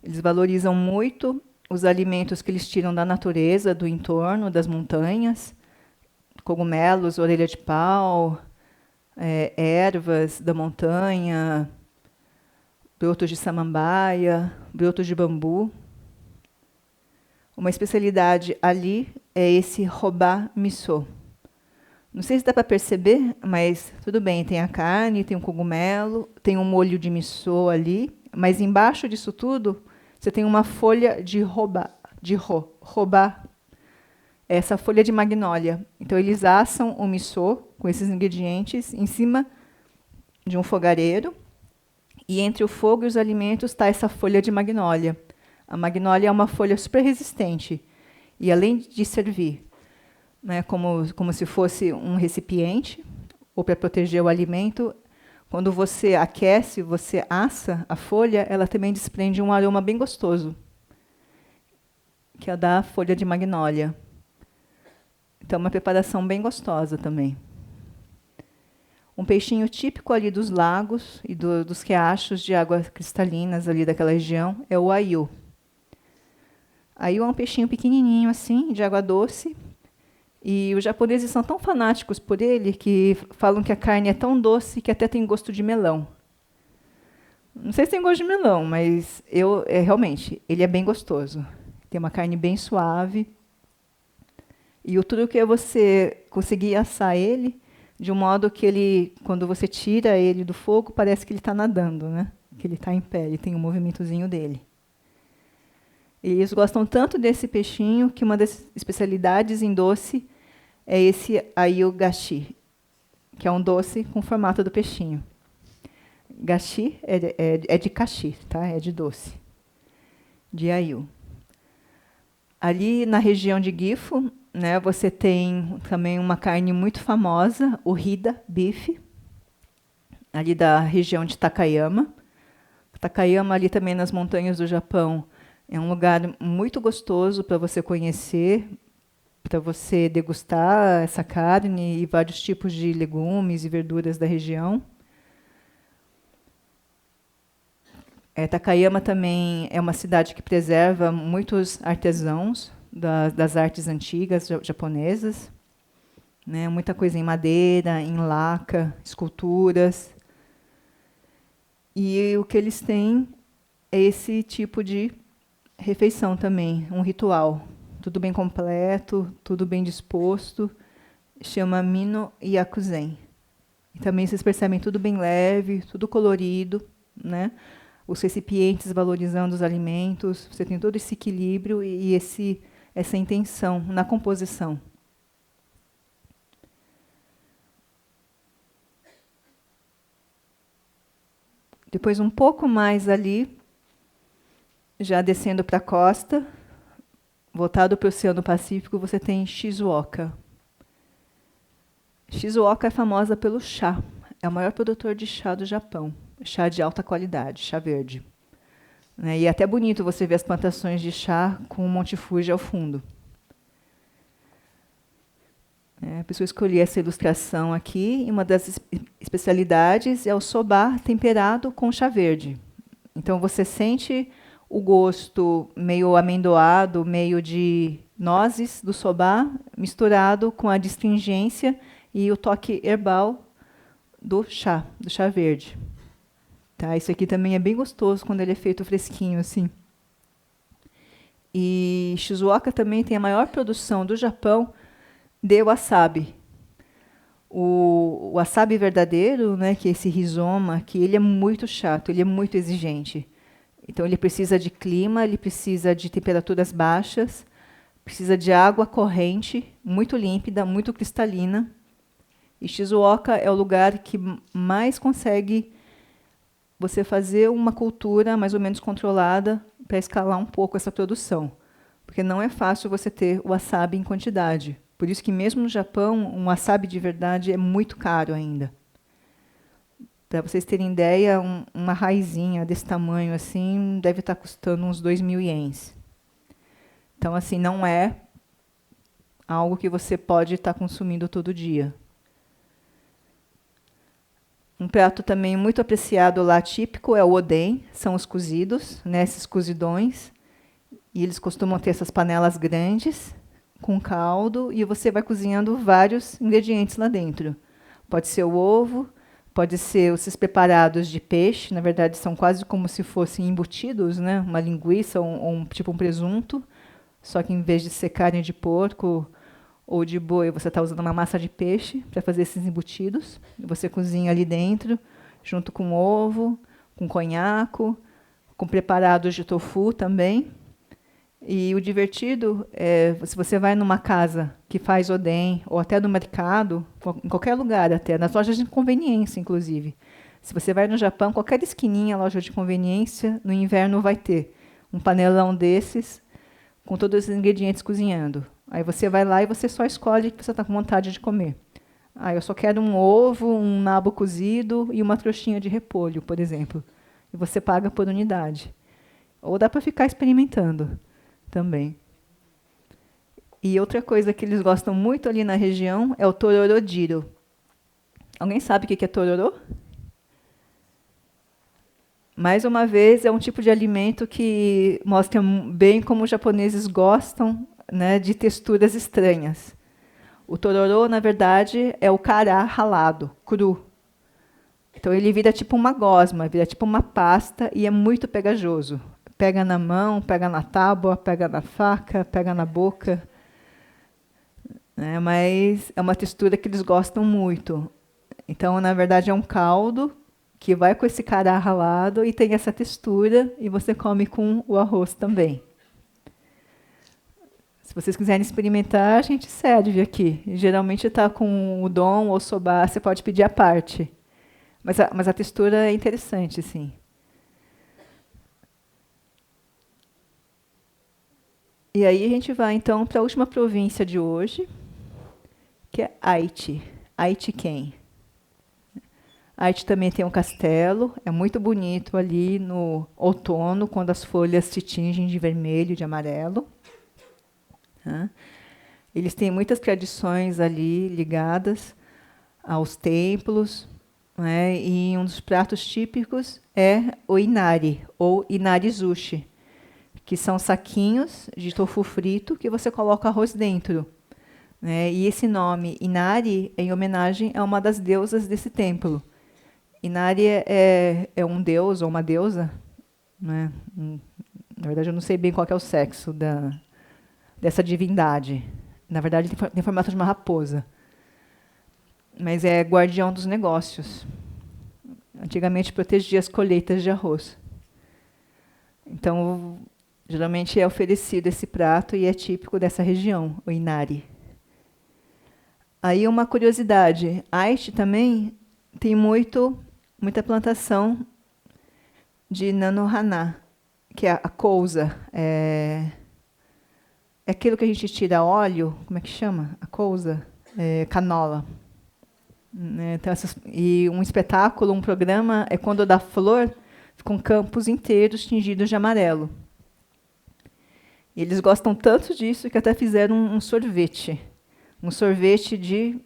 Eles valorizam muito os alimentos que eles tiram da natureza, do entorno, das montanhas, cogumelos, orelha de pau, ervas da montanha, brotos de samambaia, brotos de bambu. Uma especialidade ali é esse robá miso. Não sei se dá para perceber, mas tudo bem, tem a carne, tem um cogumelo, tem um molho de miso ali, mas embaixo disso tudo, você tem uma folha de robá, essa folha de magnólia. Então, eles assam o miso com esses ingredientes em cima de um fogareiro, e entre o fogo e os alimentos está essa folha de magnólia. A magnólia é uma folha super resistente, e além de servir, né, como se fosse um recipiente, ou para proteger o alimento, quando você aquece, você assa a folha, ela também desprende um aroma bem gostoso, que é da folha de magnólia. Então, uma preparação bem gostosa também. Um peixinho típico ali dos lagos e dos riachos de águas cristalinas ali daquela região é o ayu. Ayu é um peixinho pequenininho assim, de água doce. E os japoneses são tão fanáticos por ele que falam que a carne é tão doce que até tem gosto de melão. Não sei se tem gosto de melão, mas realmente, ele é bem gostoso. Tem uma carne bem suave. E o truque é você conseguir assar ele de um modo que ele, quando você tira ele do fogo, parece que ele está nadando, né? Que ele está em pé, ele tem um movimentozinho dele. E eles gostam tanto desse peixinho que uma das especialidades em doce é esse ayu-gashi, que é um doce com o formato do peixinho. Gashi é de kashi, tá? É de doce, de ayu. Ali na região de Gifu, né, você tem também uma carne muito famosa, o Hida Beef, ali da região de Takayama. Takayama, ali também nas montanhas do Japão, é um lugar muito gostoso para você conhecer, para você degustar essa carne e vários tipos de legumes e verduras da região. Takayama também é uma cidade que preserva muitos artesãos das artes antigas japonesas, né? Muita coisa em madeira, em laca, esculturas. E o que eles têm é esse tipo de refeição também, um ritual. Tudo bem completo, tudo bem disposto. Chama Mino Yakuzen. E também vocês percebem tudo bem leve, tudo colorido, né? Os recipientes valorizando os alimentos. Você tem todo esse equilíbrio e essa intenção na composição. Depois, um pouco mais ali, já descendo para a costa, voltado para o Oceano Pacífico, você tem Shizuoka. Shizuoka é famosa pelo chá. É o maior produtor de chá do Japão. Chá de alta qualidade, chá verde. Né? E é até bonito você ver as plantações de chá com o Monte Fuji ao fundo. A pessoa escolhi essa ilustração aqui, e uma das especialidades é o soba temperado com chá verde. Então, você sente o gosto meio amendoado, meio de nozes do soba, misturado com a astringência e o toque herbal do chá verde. Tá? Isso aqui também é bem gostoso quando ele é feito fresquinho, assim. E Shizuoka também tem a maior produção do Japão de wasabi. O wasabi verdadeiro, né, que é esse rizoma, que ele é muito chato, ele é muito exigente. Então, ele precisa de clima, ele precisa de temperaturas baixas, precisa de água corrente, muito límpida, muito cristalina. E Shizuoka é o lugar que mais consegue você fazer uma cultura mais ou menos controlada para escalar um pouco essa produção. Porque não é fácil você ter wasabi em quantidade. Por isso que mesmo no Japão, um wasabi de verdade é muito caro ainda. Para vocês terem ideia, uma raizinha desse tamanho assim deve estar custando uns 2.000 ienes. Então, assim, não é algo que você pode estar consumindo todo dia. Um prato também muito apreciado lá, típico, é o oden, são os cozidos, né, esses cozidões. E eles costumam ter essas panelas grandes, com caldo, e você vai cozinhando vários ingredientes lá dentro. Pode ser o ovo, pode ser esses preparados de peixe, na verdade são quase como se fossem embutidos, né? Uma linguiça ou tipo um presunto, só que em vez de ser carne de porco ou de boi, você está usando uma massa de peixe para fazer esses embutidos. Você cozinha ali dentro, junto com ovo, com conhaco, com preparados de tofu também. E o divertido é, se você vai numa casa que faz oden, ou até no mercado, em qualquer lugar até, nas lojas de conveniência, inclusive. Se você vai no Japão, qualquer esquininha, loja de conveniência, no inverno vai ter um panelão desses, com todos os ingredientes cozinhando. Aí você vai lá e você só escolhe o que você está com vontade de comer. Eu só quero um ovo, um nabo cozido e uma trouxinha de repolho, por exemplo. E você paga por unidade. Ou dá para ficar experimentando também. E outra coisa que eles gostam muito ali na região é o tororodiro. Alguém sabe o que é tororô? Mais uma vez, é um tipo de alimento que mostra bem como os japoneses gostam, né, de texturas estranhas. O tororô, na verdade, é o cará ralado, cru. Então, ele vira tipo uma gosma, vira tipo uma pasta e é muito pegajoso. Pega na mão, pega na tábua, pega na faca, pega na boca. Mas é uma textura que eles gostam muito. Então, na verdade, é um caldo que vai com esse cará ralado e tem essa textura, e você come com o arroz também. Se vocês quiserem experimentar, a gente serve aqui. Geralmente está com udon ou soba, você pode pedir à parte. Mas a textura é interessante, sim. E aí a gente vai, então, para a última província de hoje, que é Aichi. Aichi-ken. Aichi também tem um castelo, é muito bonito ali no outono, quando as folhas se tingem de vermelho e de amarelo. Eles têm muitas tradições ali ligadas aos templos, né? E um dos pratos típicos é o inari, ou inarizushi, que são saquinhos de tofu frito que você coloca arroz dentro. Né? E esse nome, Inari, é em homenagem a uma das deusas desse templo. Inari é um deus ou uma deusa. Né? Na verdade, eu não sei bem qual que é o sexo dessa divindade. Na verdade, tem formato de uma raposa. Mas é guardião dos negócios. Antigamente, protegia as colheitas de arroz. Então, geralmente é oferecido esse prato e é típico dessa região, o Inari. Aí uma curiosidade, Aichi também tem muita plantação de Nanohana, que é a couza. É aquilo que a gente tira óleo, como é que chama? A couza? Canola. Então, e um espetáculo, um programa, é quando dá flor, ficam campos inteiros tingidos de amarelo. E eles gostam tanto disso que até fizeram um sorvete. Um sorvete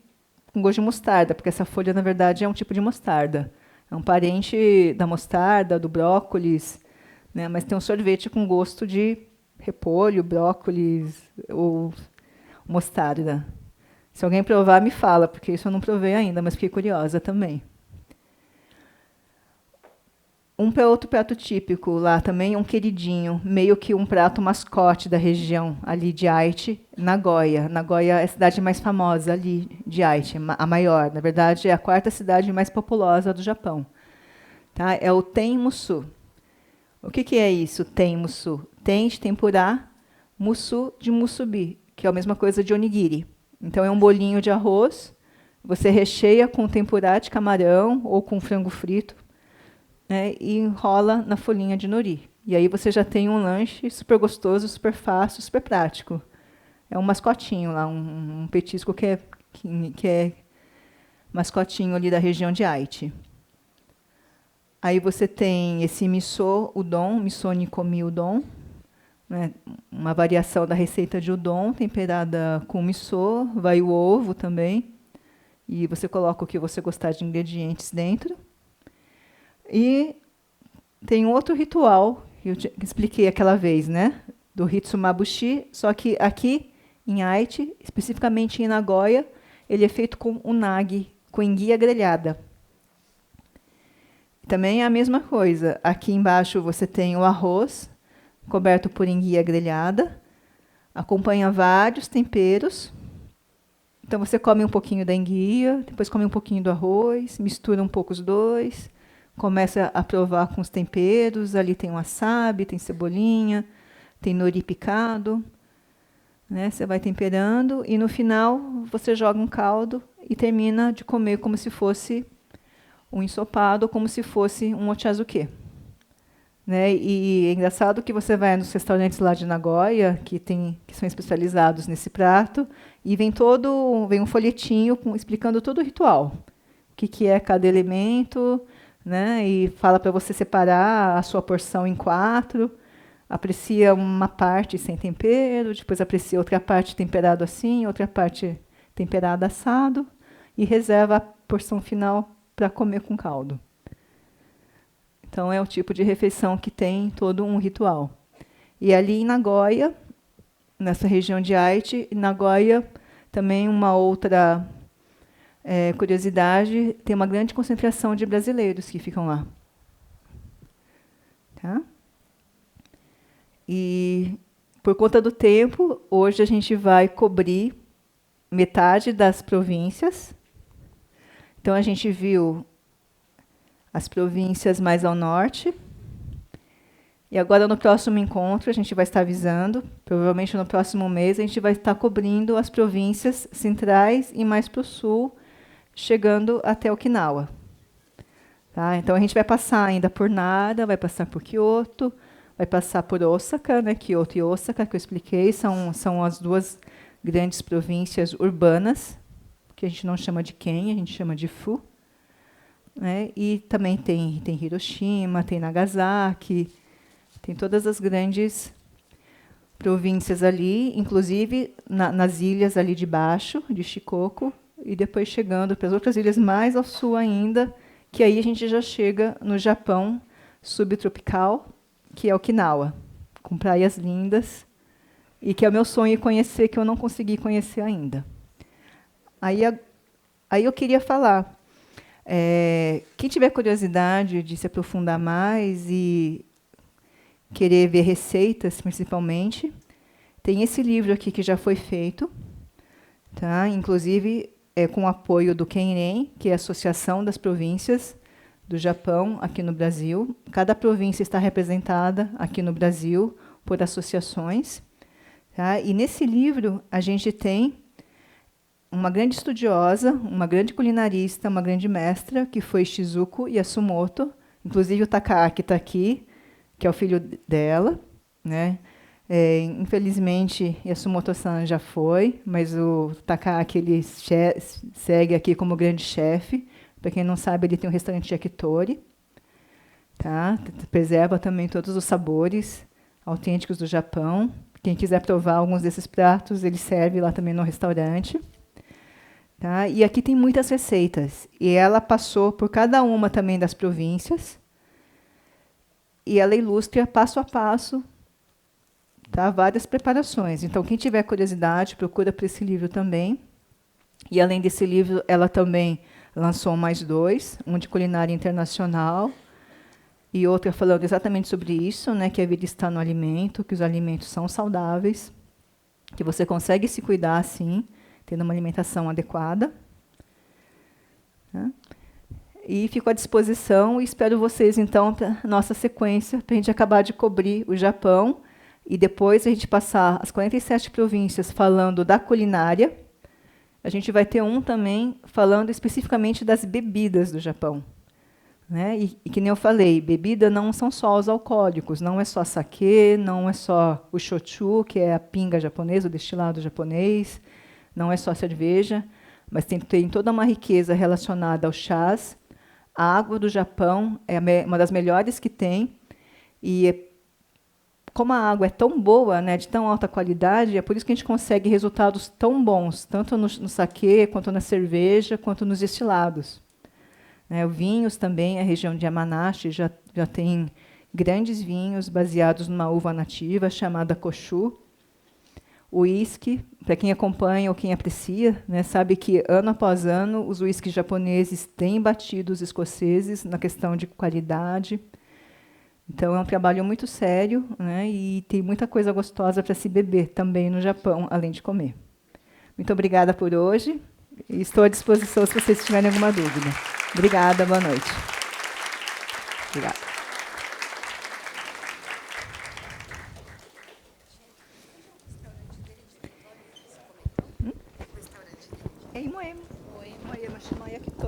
com gosto de mostarda, porque essa folha, na verdade, é um tipo de mostarda. É um parente da mostarda, do brócolis, né? Mas tem um sorvete com gosto de repolho, brócolis ou mostarda. Se alguém provar, me fala, porque isso eu não provei ainda, mas fiquei curiosa também. Outro prato típico lá também, um queridinho, meio que um prato mascote da região ali de Aichi, Nagoya. Nagoya é a cidade mais famosa ali de Aichi, a maior. Na verdade, é a 4ª cidade mais populosa do Japão. Tá? É o tenmusu. O que é isso, tenmusu? Ten de tempurá, musu de musubi, que é a mesma coisa de onigiri. Então, é um bolinho de arroz, você recheia com tempurá de camarão ou com frango frito, né, e enrola na folhinha de nori. E aí você já tem um lanche super gostoso, super fácil, super prático. É um mascotinho lá, um petisco que é mascotinho ali da região de Aichi. Aí você tem esse miso udon, miso nikomi udon, né, uma variação da receita de udon, temperada com miso, vai o ovo também, e você coloca o que você gostar de ingredientes dentro. E tem outro ritual, que eu expliquei aquela vez, né, do hitsumabushi, só que aqui em Aichi, especificamente em Nagoya, ele é feito com unagi, com enguia grelhada. Também é a mesma coisa. Aqui embaixo você tem o arroz, coberto por enguia grelhada, acompanha vários temperos. Então, você come um pouquinho da enguia, depois come um pouquinho do arroz, mistura um pouco os dois, começa a provar com os temperos. Ali tem wasabi, tem cebolinha, tem nori picado. Né? Você vai temperando e, no final, você joga um caldo e termina de comer como se fosse um ensopado, como se fosse um ochazuke. Né? E é engraçado que você vai nos restaurantes lá de Nagoya, que são especializados nesse prato, e vem um folhetinho explicando todo o ritual. O que é cada elemento, né? E fala para você separar a sua porção em 4, aprecia uma parte sem tempero, depois aprecia outra parte temperado assim, outra parte temperada assado, e reserva a porção final para comer com caldo. Então, é o tipo de refeição que tem todo um ritual. E ali em Nagoya, nessa região de Aichi, Nagoya, também uma outra curiosidade, tem uma grande concentração de brasileiros que ficam lá. Tá? E, por conta do tempo, hoje a gente vai cobrir metade das províncias. Então, a gente viu as províncias mais ao norte. E agora, no próximo encontro, a gente vai estar avisando, provavelmente no próximo mês, a gente vai estar cobrindo as províncias centrais e mais para o sul, chegando até Okinawa. Tá? Então, a gente vai passar ainda por Nara, vai passar por Kyoto, vai passar por Osaka, né? Kyoto e Osaka, que eu expliquei, são as 2 grandes províncias urbanas, que a gente não chama de Ken, a gente chama de Fu. Né? E também tem Hiroshima, tem Nagasaki, tem todas as grandes províncias ali, inclusive nas ilhas ali de baixo, de Shikoku, e depois chegando para as outras ilhas mais ao sul ainda, que aí a gente já chega no Japão subtropical, que é Okinawa, com praias lindas, e que é o meu sonho conhecer, que eu não consegui conhecer ainda. Aí eu queria falar, quem tiver curiosidade de se aprofundar mais e querer ver receitas, principalmente, tem esse livro aqui que já foi feito, tá? Inclusive com o apoio do Kenren, que é a Associação das Províncias do Japão aqui no Brasil. Cada província está representada aqui no Brasil por associações. Tá? E nesse livro a gente tem uma grande estudiosa, uma grande culinarista, uma grande mestra, que foi Shizuko Yasumoto, Inclusive o Takaaki está aqui, que é o filho dela, né? Infelizmente, Yasumoto-san já foi, mas o Takaaki ele segue aqui como grande chefe. Para quem não sabe, ele tem um restaurante yakitori, tá? Preserva também todos os sabores autênticos do Japão. Quem quiser provar alguns desses pratos, ele serve lá também no restaurante. Tá? E aqui tem muitas receitas. E ela passou por cada uma também das províncias. E ela ilustra passo a passo, tá? Várias preparações. Então, quem tiver curiosidade, procura por esse livro também. E, além desse livro, ela também lançou mais 2, um de culinária internacional e outro falando exatamente sobre isso, né, que a vida está no alimento, que os alimentos são saudáveis, que você consegue se cuidar, sim, tendo uma alimentação adequada. Né? E fico à disposição e espero vocês, então, para a nossa sequência, para a gente acabar de cobrir o Japão e depois a gente passar as 47 províncias falando da culinária. A gente vai ter um também falando especificamente das bebidas do Japão. Né? E que nem eu falei, bebida não são só os alcoólicos, não é só sake, não é só o shochu, que é a pinga japonesa, o destilado japonês, não é só cerveja, mas tem toda uma riqueza relacionada aos chás. A água do Japão é uma das melhores que tem, e como a água é tão boa, né, de tão alta qualidade, é por isso que a gente consegue resultados tão bons, tanto no sake, quanto na cerveja, quanto nos destilados. Vinhos também, a região de Yamanashi já tem grandes vinhos baseados numa uva nativa chamada Koshu. O uísque, para quem acompanha ou quem aprecia, né, sabe que ano após ano os uísques japoneses têm batido os escoceses na questão de qualidade. Então, é um trabalho muito sério, né, e tem muita coisa gostosa para se beber também no Japão, além de comer. Muito obrigada por hoje. E estou à disposição se vocês tiverem alguma dúvida. Obrigada, boa noite. Obrigada. É em Moema. Moema, chama Yakitori.